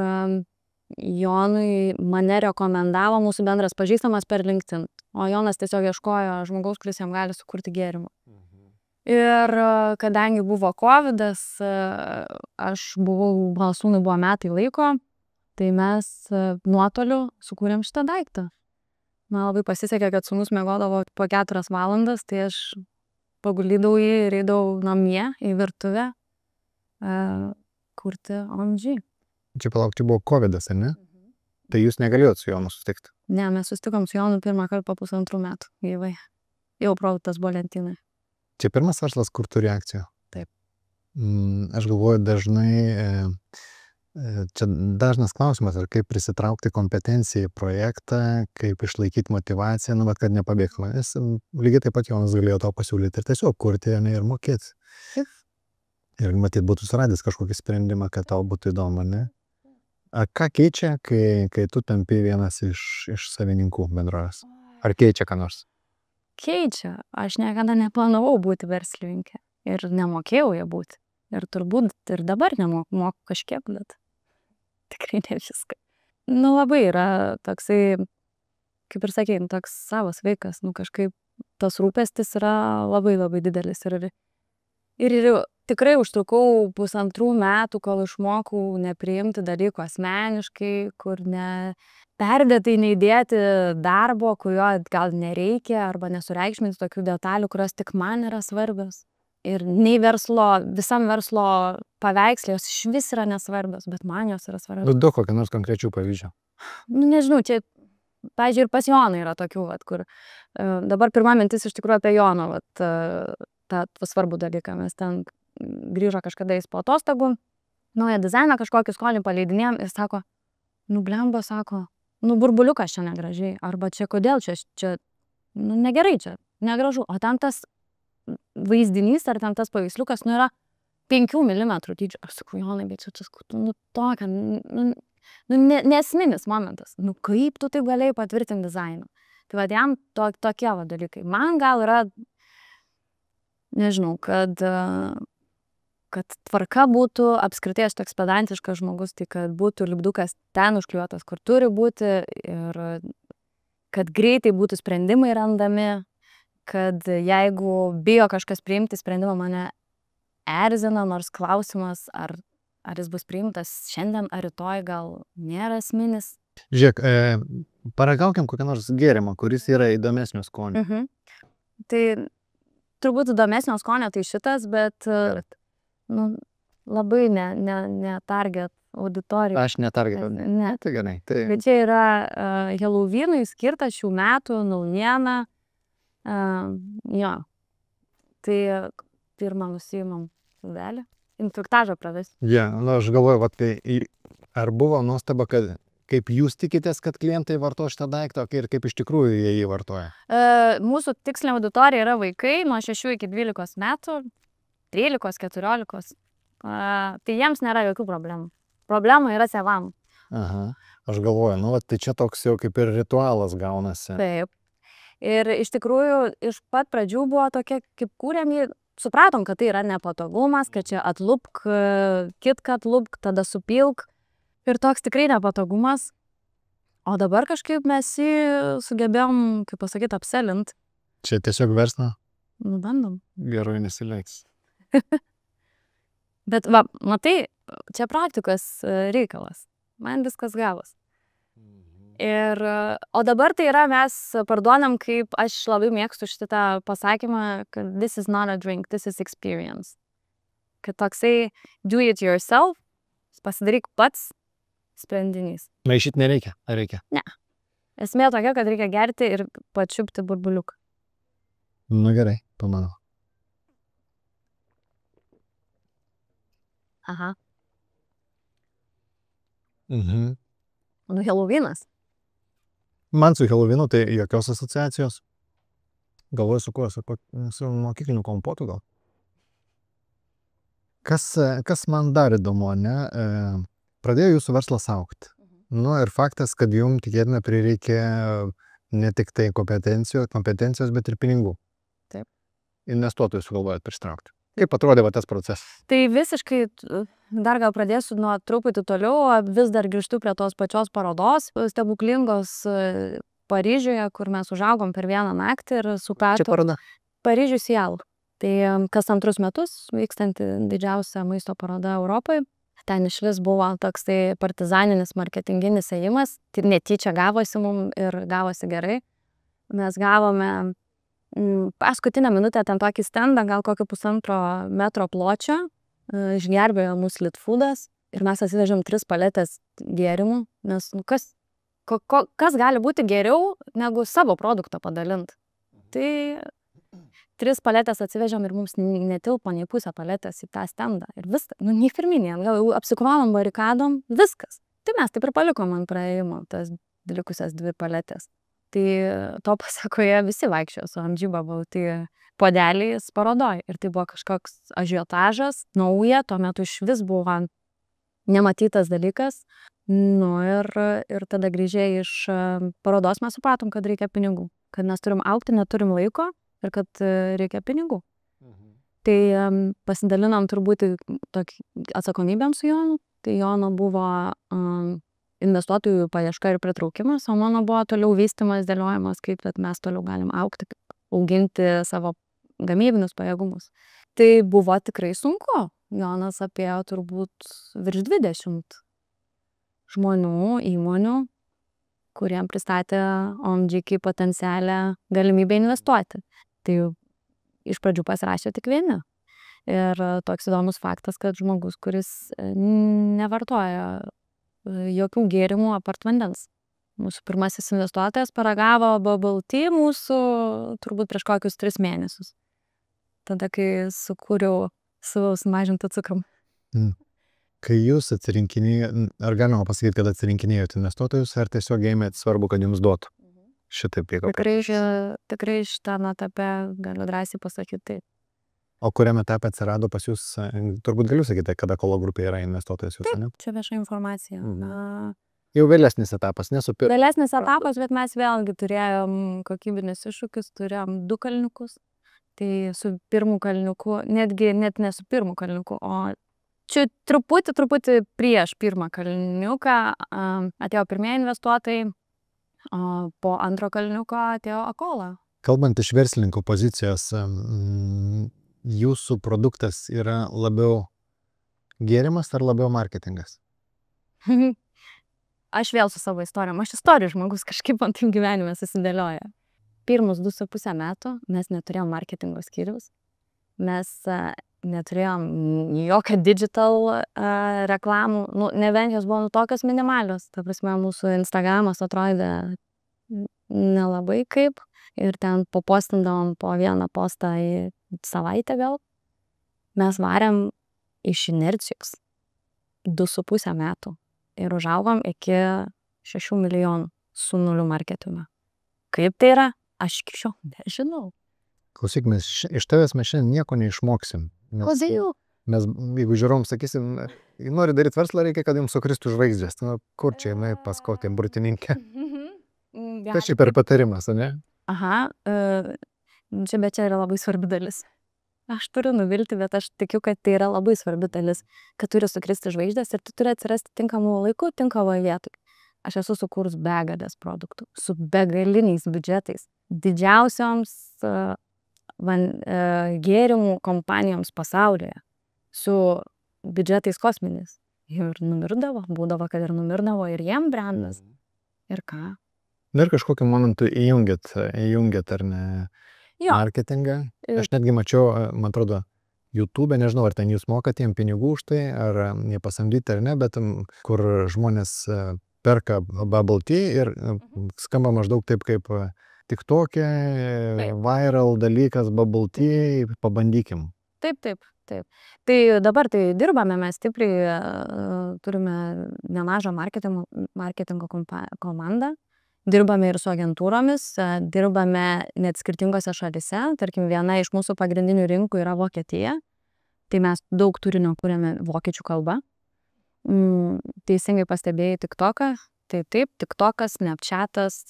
Jonui mane rekomendavo mūsų bendras pažįstamas per LinkedIn. O Jonas tiesiog ieškojo žmogaus, kuris jam gali sukurti gėrimą. Ir kadangi buvo Covidas, mano sūnui buvo metai laiko, tai mes nuotoliu sukūrėm šitą daiktą. Man labai pasisekė, kad sūnus miegodavo po 4 valandas, tai aš pagulydavau jį ir eidavau namie į virtuvę kurti OMG. Čia palauk, čia buvo Covidas, ar ne? Tai jūs negalėjot su Jonu susitikti? Ne, mes susitikom su Jonu pirmą kartą po 1,5 metų gyvai. Jau produktas buvo lentynai. Čia pirmas verslas, kur turi akcijų? Taip. Aš galvoju dažnai, čia dažnas klausimas, ar kaip prisitraukti kompetenciją į projektą, kaip išlaikyti motyvaciją, kad nepabėgtų. Nes lygiai taip pat Jonas galėjo tau pasiūlyti ir tiesiog kurti ir mokėti. Ir matyt, būtų suradęs kažkokį sprendimą, kad tau būtų įdomu, ne? A ką keičia, kai tu tampi vienas iš savininkų bendrovės? Ar keičia ką nors? Keičia. Aš niekada neplanavau būti verslininkė. Ir nemokėjau ją būti. Ir turbūt ir dabar nemoku kažkiek, bet tikrai ne viską. Labai yra toksai, kaip ir sakei, toks savas vaikas. Kažkaip tas rūpestis yra labai labai didelis. Ir tikrai užtrukau 1,5 metų, kol išmokau nepriimti dalykų asmeniškai, kur perdėtai neįdėti darbo, kurio gal nereikia, arba nesureikšminti tokių detalių, kurios tik man yra svarbios. Ir nei visam verslo paveikslė, jos iš vis yra nesvarbios, bet man jos yra svarbios. Duok kokią nors konkrečių pavyzdžių. Nežinau, čia, pavyzdžiui, ir pas Joną yra tokių, kur dabar pirma mintis iš tikrųjų apie Joną, tą svarbų dalyką. Mes ten grįžo kažkada jis po atostogų, naują dizainą kažkokį skonį paleidinėjom ir sako, blemba, sako, burbuliukas čia negražiai, arba čia kodėl čia negerai čia, negražu, o ten tas vaizdinys ar ten tas paveiksliukas, yra 5 mm dydžio. Aš sakau, Jonai, bet čia tokia, nesminis momentas. Kaip tu taip galėjai patvirtinti dizainą? Tai jam tokie dalykai. Man gal yra, nežinau, kad tvarka būtų, apskritai aš toks pedantiškas žmogus, tai kad būtų lipdukas ten užklijuotas, kur turi būti ir kad greitai būtų sprendimai randami, kad jeigu bijo kažkas priimti sprendimą, mane erzina, nors klausimas, ar ar jis bus priimtas šiandien ar rytoj, gal nėra esminis. Žiūrėk, paragaukiam kokią nors gėrimą, kuris yra įdomesnio skonio. Tai turbūt įdomesnio skonio tai šitas, bet nu, labai ne target auditorija. Aš netargau. Ne. Tai gerai. Tai... Bet čia yra Halloweenui skirta šių metų naujiena. Jo. Tai pirmą nusiimam velį. Instruktažą pravesti. Nu aš galvoju, vat, kai, ar buvo nuostaba, kad kaip jūs tikitės, kad klientai vartoja šitą daiktą ir kaip iš tikrųjų jie jį vartoja? Mūsų tikslinė auditorija yra vaikai nuo 6 iki 12 metų, 13, 14. Tai jiems nėra jokių problemų. Problema yra tėvam. Aha. Aš galvoju, nu, tai čia toks jau kaip ir ritualas gaunasi. Taip. Ir iš tikrųjų, iš pat pradžių buvo tokia, kaip kūrėm jį, supratom, kad tai yra nepatogumas, kad čia atlupk, kitką atlupk, tada supilk. Ir toks tikrai nepatogumas. O dabar kažkaip mes jį sugebėjom, kaip pasakyti, apselint. Čia tiesiog verslo? Nu, bandom. Gerai nesileiks. Bet, va, matai, čia praktikos reikalas. Man viskas gavos. Ir, o dabar tai yra, mes parduodam, kaip aš labai mėgstu šitą pasakymą, kad this is not a drink, this is experience. Kad toksai do it yourself, pasidaryk pats sprendinys. Maišyt nereikia, ar reikia? Ne. Esmė tokia, kad reikia gerti ir pačiupti burbuliuką. Nu gerai, pamanau. Aha. Nu, Halloweenas. Man su Halloweenu tai jokios asociacijos. Galvoju su kuo, su mokykliniu kompotu gal. Kas man dar įdomu, ne? Pradėjo jūsų verslas augti. Nu ir faktas, kad jums tikėtina prireikė ne tik tai kompetencijos, bet ir pinigų. Taip. Investuotojus sugalvojat pritraukti. Kaip atrodė va tas procesas? Tai visiškai, dar gal pradėsiu nuo truputį toliau, vis dar grįžtu prie tos pačios parodos, stebuklingos Paryžiuje, kur mes užaugom per vieną naktį ir supratom. Čia paroda? Paryžius Jal. Tai kas 2 metus vykstanti didžiausia maisto paroda Europoje. Ten išvis buvo toksai partizaninis marketinginis ėjimas. Tai netyčia gavosi mums ir gavosi gerai. Mes gavome paskutinę minutę ten tokį stendą, gal kokį 1,5 metro pločio, išgelbėjo mūsų Litfoodas ir mes atsivežėm 3 paletės gėrimų, nes nu, kas gali būti geriau negu savo produktą padalint. Tai 3 paletės atsivežėm ir mums netilpo nei pusę paletės į tą stendą. Ir viską, nu, nei firminė, gal jau apsikovavom barikadom, viskas. Tai mes taip ir palikom ant praėjimo tas likusias 2 paletės. Tai to pasakoje visi vaikščiojo su MG Bubble, tai podeliais parodoj. Ir tai buvo kažkoks ažiotažas, nauja, tuo metu iš vis buvo nematytas dalykas. Nu ir tada grįžę iš parodos mes supratom, kad reikia pinigų. Kad mes turim augti, neturim laiko ir kad reikia pinigų. Tai pasidalinom turbūt atsakomybėm su Jonu. Tai Jono buvo investuotojų paieška ir pritraukimas, o mano buvo toliau vystymas, dėliojimas, kaip mes toliau galim augti, auginti savo gamybinius pajėgumus. Tai buvo tikrai sunku. Jonas apėjo turbūt virš 20 žmonių, įmonių, kuriem pristatė OMG kaip potencialią galimybę investuoti. Tai iš pradžių pasirašė tik vieni. Ir toks įdomus faktas, kad žmogus, kuris nevartoja jokių gėrimų apart vandens. Mūsų pirmasis investuotojas paragavo Bubble Tea mūsų turbūt prieš kokius 3 mėnesius. Tada, kai sukūriau su sumažintu cukrum. Kai jūs atsirinkinėjate, ar galima pasakyti, kad atsirinkinėjote investuotojus, ar tiesiog ėmėt svarbu, kad jums duotų? Šitaip vyko. Tikrai šitą etape galiu drąsiai pasakyti taip. O kuriame etape atsirado pas jūs, turbūt galiu sakyti, kada Kolo grupė yra investuotojas jūs, ne? Čia vieša informacija. Jau vėlesnis etapas, Vėlesnis etapas, bet mes vėlgi turėjom kokybinius iššūkius, turėjom 2 kalniukus. Tai su pirmu kalniuku, net ne su pirmu kalniuku, o čia truputį prieš pirmą kalniuką atėjo pirmieji investuotojai, o po antro kalniuko atėjo Akola. Kalbant iš verslininko pozicijos, jūsų produktas yra labiau Gėrimas ar labiau marketingas? Aš vėl su savo istorijom. Aš istorijų žmogus, kažkaip man taip gyvenime susidėlioja. Pirmus 2,5 metų mes neturėjom marketingo skyriaus. Mes neturėjom jokio digital reklamų. Nu, nebent jos buvo tokios minimalios. Ta prasme, mūsų Instagramas atrodė nelabai kaip. Ir ten popostindavom po vieną postą į savaitę gal. Mes varėm iš inercijos 2,5 metų. Ir užaugom iki 6 milijonų su 0 marketingo. Kaip tai yra? Aš iki šiol nežinau. Klausyk, iš tavęs mes šiandien nieko neišmoksim. Kodėl? Mes, jeigu žiūrom, sakysim, nori daryti verslą, reikia, kad jums sukristų žvaigždės. Nu, kur čia jinai pas kokią burtininkę? Kas čia per patarimas, ne? Aha, bet čia yra labai svarbi dalis. Aš turiu nuvilti, bet aš tikiu, kad tai yra labai svarbi dalis, kad turi sukristi žvaigždės ir tu turi atsirasti tinkamų laikų, tinkamoje vietoje. Aš esu sukūrus begalės produktų, su begaliniais biudžetais, didžiausioms gėrimų kompanijoms pasaulyje, su biudžetais kosminiais. Ir numirdavo, būdavo, kad ir numirdavo ir jiem brandas. Ir ką? Ir kažkokiu momentu įjungėt ar ne marketingą. Aš netgi mačiau, man atrodo, YouTube, nežinau, ar ten jūs mokate jiem pinigų už tai, ar jie pasamdyti ar ne, bet kur žmonės perka bubble tea ir skamba maždaug taip kaip TikTok'e, viral dalykas, bubble tea, pabandykim. Taip. Tai dabar tai dirbame, mes stipriai turime nemažą marketingo komandą. Dirbame ir su agentūromis, dirbame net skirtingose šalyse. Tarkim, viena iš mūsų pagrindinių rinkų yra Vokietija. Tai mes daug turinio kūrėme vokiečių kalba. Teisingai pastebėjai TikToką. Tai taip, TikTokas, Snapchatas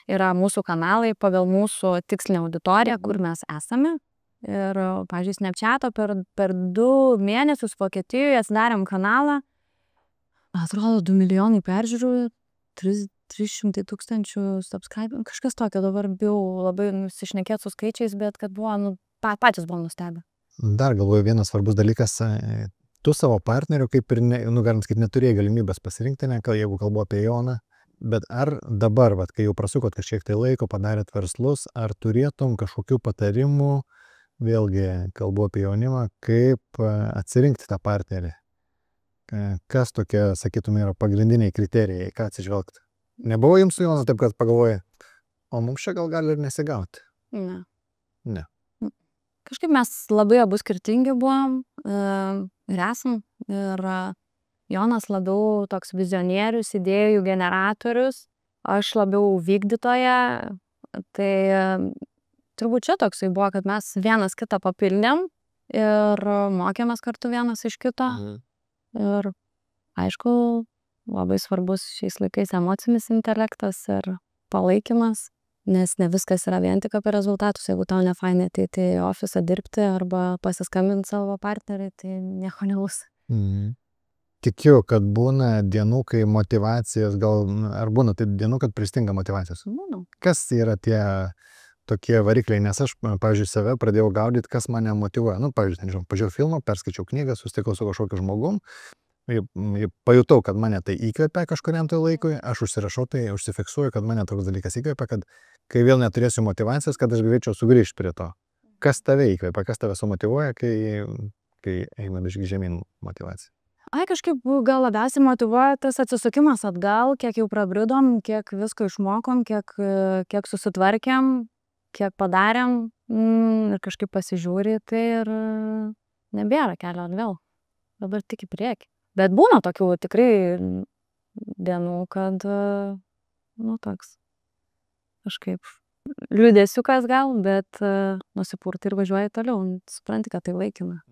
yra mūsų kanalai pagal mūsų tikslinę auditoriją, kur mes esame. Ir, pavyzdžiui, Snapchato per 2 mėnesius Vokietijoje atsidarėm kanalą. Atrodo, 2 milijonai peržiūrų, 300 000 subscribe, kažkas tokio, dabar bijau labai nusišnekėti su skaičiais, bet kad buvo, patys buvo nustebę. Dar galvoju, vienas svarbus dalykas, tu savo partneriu kaip ir, galim sakyti, neturėjai galimybės pasirinkti, jeigu kalbu apie Joną, bet ar dabar, kai jau prasukot kažkiek tai laiko, padarėt verslus, ar turėtum kažkokių patarimų, vėlgi kalbu apie jaunimą, kaip atsirinkti tą partnerį? Kas tokie, sakytume, yra pagrindiniai kriterijai, ką atsižvelgti? Nebuvo jums su Jonu taip, kad pagalvoji, o mums čia gal gali ir nesigauti? Ne. Kažkaip mes labai abu skirtingi buvom ir esam. Ir Jonas labiau toks vizionierius, idėjų generatorius, aš labiau vykdytoja. Tai turbūt čia toksai buvo, kad mes vienas kitą papildėm ir mokėmės kartu vienas iš kito. Ir aišku, labai svarbus šiais laikais emocinis intelektas ir palaikymas, nes ne viskas yra vien tik apie rezultatus. Jeigu tau nefainai ateiti į ofisą dirbti arba pasiskambinti savo partneriui, tai nieko nebus. Tikiu, kad būna dienų, kai motyvacijos, ar būna taip dienų, kad pristinga motyvacijos? Būna. Kas yra tie tokie varikliai? Nes aš, pavyzdžiui, save pradėjau gaudyti, kas mane motyvuoja. Pavyzdžiui, nežinau, pažiūrėjau filmą, perskaičiau knygą, susitikau su kažkokiu žmogum, pajutau, kad mane tai įkvepia kažkuriam tai laikui, aš užsirašau tai, užsifiksuoju, kad mane toks dalykas įkvepia, kad kai vėl neturėsiu motyvacijos, kad aš galėčiau sugrįžti prie to. Kas tave įkvepia, kas tave sumotyvuoja, kai eina biškį žemyn motyvacija? Kažkaip gal labiausiai motyvuoja tas atsisukimas atgal, kiek jau prabridom, kiek visko išmokom, kiek susitvarkėm, kiek padarėm ir kažkaip pasižiūri tai ir nebėra kelio atgal. Dabar tik į priekį. Bet būna tokių tikrai dienų, kad, toks kažkaip liūdėsiukas gal, bet nusipurti ir važiuoji toliau. Supranti, kad tai laikina.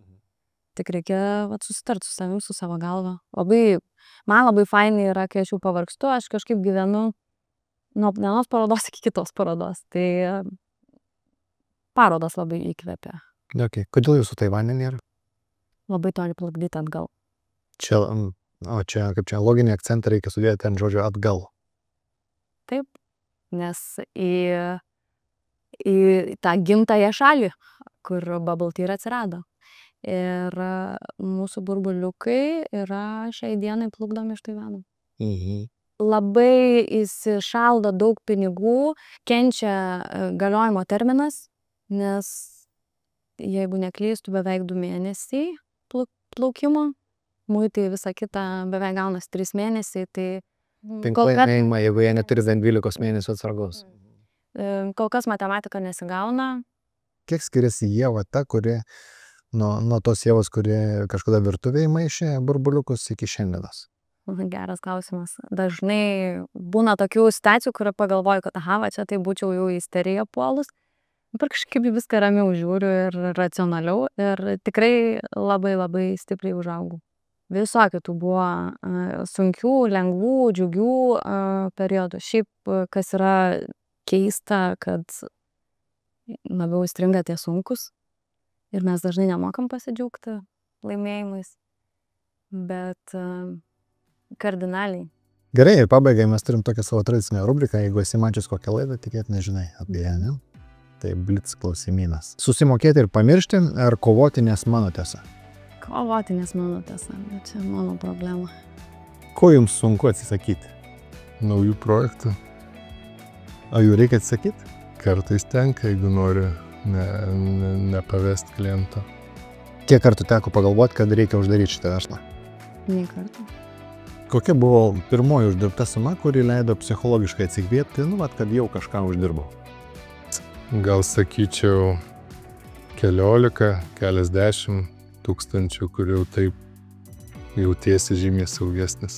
Tik reikia susitarti su savim, su savo galva. Man labai fainai yra, kai aš jau pavargstu, aš kažkaip gyvenu nuo vienos parodos iki kitos parodos. Tai parodos labai įkvepia. Kodėl jūsų Taivane nėra? Labai toli plukdyti atgal. Čia kaip čia loginį akcentą reikia sudėti ant žodžio atgal. Taip, nes į tą gimtąją šalį, kur bubble tea atsirado. Ir mūsų burbuliukai yra šiai dienai plukdomi iš Taivano. Labai įsišaldo daug pinigų, kenčia galiojimo terminas, nes jeigu neklystu, beveik 2 mėnesiai plaukimo, muitai visą kitą beveik gaunas 3 mėnesiai, tai Tinklai neima, jeigu jie neturi 12 mėnesių atsargos. Kol kas matematika nesigauna. Kiek skiriasi ieva ta, kuri nuo tos ievos, kuri kažkada virtuvėje maišė burbuliukus iki šiandienos? Geras klausimas. Dažnai būna tokių situacijų, kur pagalvoju, kad aha, va čia tai būčiau jau isteriją puolus. Bet kažkaip viską ramiau žiūriu ir racionaliau ir tikrai labai labai stipriai užaugau. Visokių tų buvo sunkių, lengvų, džiugių periodų. Šiaip, kas yra keista, kad labiau įstringa tie sunkus ir mes dažnai nemokam pasidžiaugti laimėjimais, bet kardinaliai. Gerai, ir pabaigai mes turim tokią savo tradicinę rubriką, jeigu esi mačius kokią laidą, tikėt nežinai apie ją, ne? Tai blitz klausimynas. Susimokėti ir pamiršti, ar kovoti, nes mano tiesa? Kovoti, nes mano tiesa, bet čia mano problema. Ko jums sunku atsisakyti? Naujų projektų. O jų reikia atsisakyti? Kartais tenka, jeigu nori nepavesti kliento. Kiek kartų teko pagalvoti, kad reikia uždaryti šitą verslą? Nei kartų. Kokia buvo pirmoji uždirbta suma, kuri leido psichologiškai atsikvėpti, kad jau kažką uždirbau? Gal sakyčiau keliasdešimt tūkstančių, kur jau taip jautiesi žymiai saugesnis.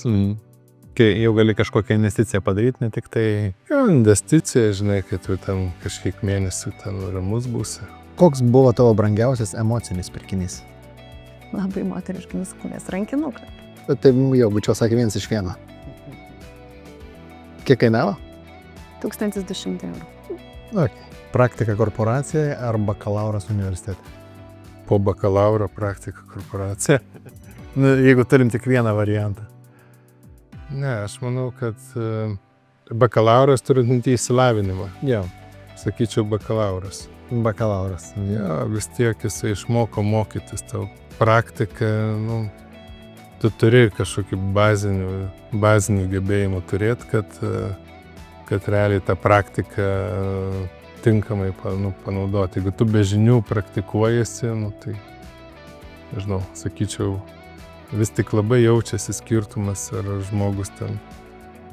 Kai jau gali kažkokią investiciją padaryti, ne tik tai... Investicija, žinai, kad jau ten kažkiek mėnesių ten ramus būsi. Koks buvo tavo brangiausias emocinis pirkinys? Labai moteriškinis kūnės rankinukai. Tai jau būčiau sakė 1 iš 1. Kiek kainavo? 1200 eurų. Okay. Praktika korporacijoje ar bakalauras universitete? Po bakalauro praktika korporacija. Jeigu turim tik vieną variantą. Ne, aš manau, kad bakalauras turint įsilavinimą. Jo. Sakyčiau bakalauras. Bakalauras. Jo, vis tiek jisai išmoko mokytis. Tau praktika, tu turi kažkokį bazinių gebėjimų turėti, kad realiai tą praktiką tinkamai panaudoti. Jeigu tu be žinių praktikuojasi, tai, nežinau, sakyčiau, vis tik labai jaučiasi skirtumas, ar žmogus ten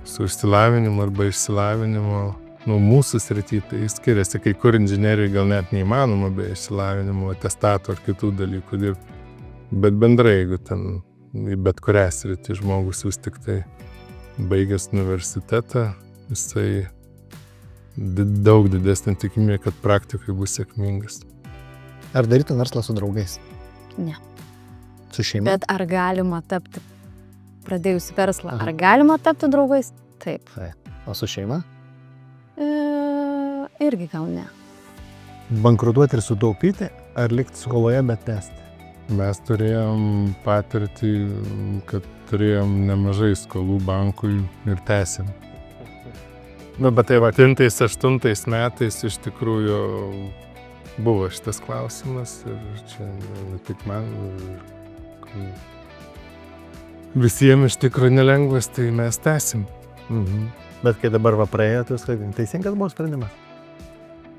su išsilavinimu arba išsilavinimu, mūsų srity tai skiriasi, kai kur inžinieriai gal net neįmanoma be išsilavinimo, atestato ar kitų dalykų dirbti. Bet bendrai, jeigu ten bet kurią sritį žmogus vis tik tai baigęs universitetą, jisai daug didesnė tikimybė, kad praktikai bus sėkmingas. Ar darytų verslą su draugais? Ne. Su šeima? Bet ar galima tapti, pradėjusi verslą, ar galima tapti draugais? Taip. O su šeima? Irgi gal ne. Bankrutuoti ir sutaupyti, ar likti skoloje, bet tęsti? Mes turėjom patirtį, kad turėjom nemažai skolų bankui ir tęsim. Bet tai 7-8 metais iš tikrųjų buvo šitas klausimas ir čia ne tik man, visiems iš tikrųjų nelengvas, tai mes tęsim. Bet kai dabar praėjo, tai teisingas buvo sprendimas?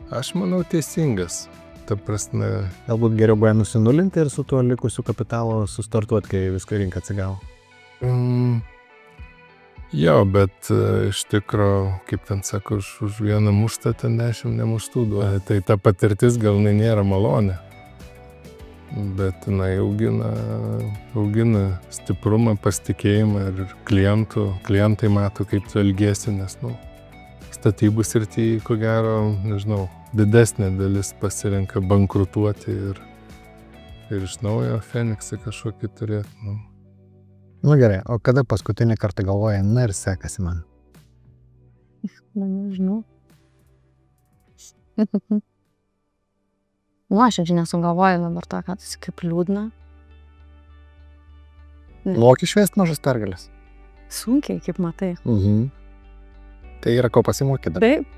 Aš manau teisingas. Ta prasme... Galbūt geriau buvo nusinulinti ir su tuo likusiu kapitalo sustartuoti, kai viską rinka atsigavo? Jo, bet iš tikro, kaip ten sako, už vieną muštą ten 10 nemuštų duoda. Tai ta patirtis gal nėra malonė, bet jinai augina stiprumą, pasitikėjimą ir klientai mato, kaip tu elgiesi, nes statybų srityje, ko gero, nežinau, didesnė dalis pasirenka bankrutuoti ir iš naujo Feniksą kažkokį turėti. Gerai, o kada paskutinį kartą galvoja, ir sekasi man? Nežinau. Aš čia nesugalvoju dabar to, kad tai kaip liūdna. Moki švęsti mažas pergalės? Sunkiai, kaip matai. Tai yra ko pasimokyti. Taip.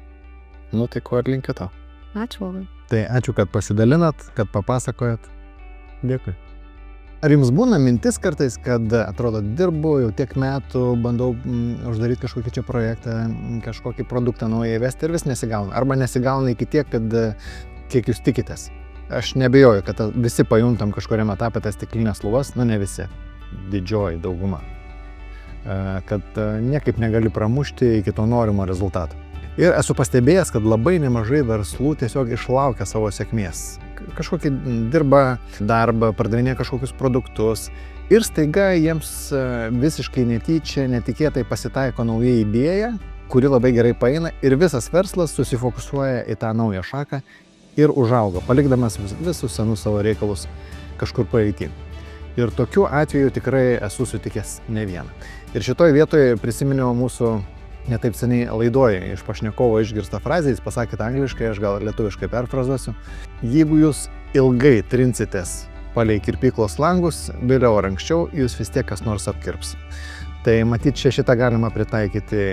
Tai ko ir linkiu tau. Ačiū labai. Tai ačiū, kad pasidalinat, kad papasakojat. Dėkui. Ar jums būna mintis kartais, kad atrodo dirbu jau tiek metų, bandau uždaryti kažkokį čia projektą, kažkokį produktą naują įvesti ir vis nesigauna. Arba nesigauna iki tiek, kad kiek jūs tikitės. Aš nebejoju, kad visi pajuntam kažkuriam etapę tas stiklinės lubas, nu ne visi, didžioji dauguma. Kad niekaip negali pramušti iki to norimo rezultato. Ir esu pastebėjęs, kad labai nemažai verslų tiesiog išlaukia savo sėkmės. Kažkokį dirba darbą, pardavinėja kažkokius produktus ir staiga jiems visiškai netyčia, netikėtai pasitaiko nauja idėja, kuri labai gerai paeina ir visas verslas susifokusuoja į tą naują šaką ir užauga, palikdamas visus senus savo reikalus kažkur praeitį. Ir tokiu atveju tikrai esu sutikęs ne vieną. Ir šitoj vietoje prisiminiau mūsų netaip seniai laidoje iš pašnekovo išgirstą frazę, jis pasakė angliškai, aš gal lietuviškai perfrazuosiu. Jeigu jūs ilgai trinsitės palei kirpyklos langus, vėliau ar anksčiau jūs vis tiek kas nors apkirps. Tai matyt, šitą galima pritaikyti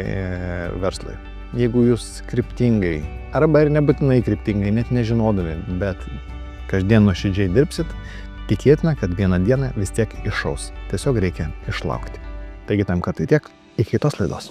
verslui. Jeigu jūs kryptingai, arba ir nebūtinai kryptingai, net nežinodami, bet kasdien nuoširdžiai dirbsit, tikėtina, kad vieną dieną vis tiek iššaus. Tiesiog reikia išlaukti. Taigi tam kartui tiek, iki kitos laidos.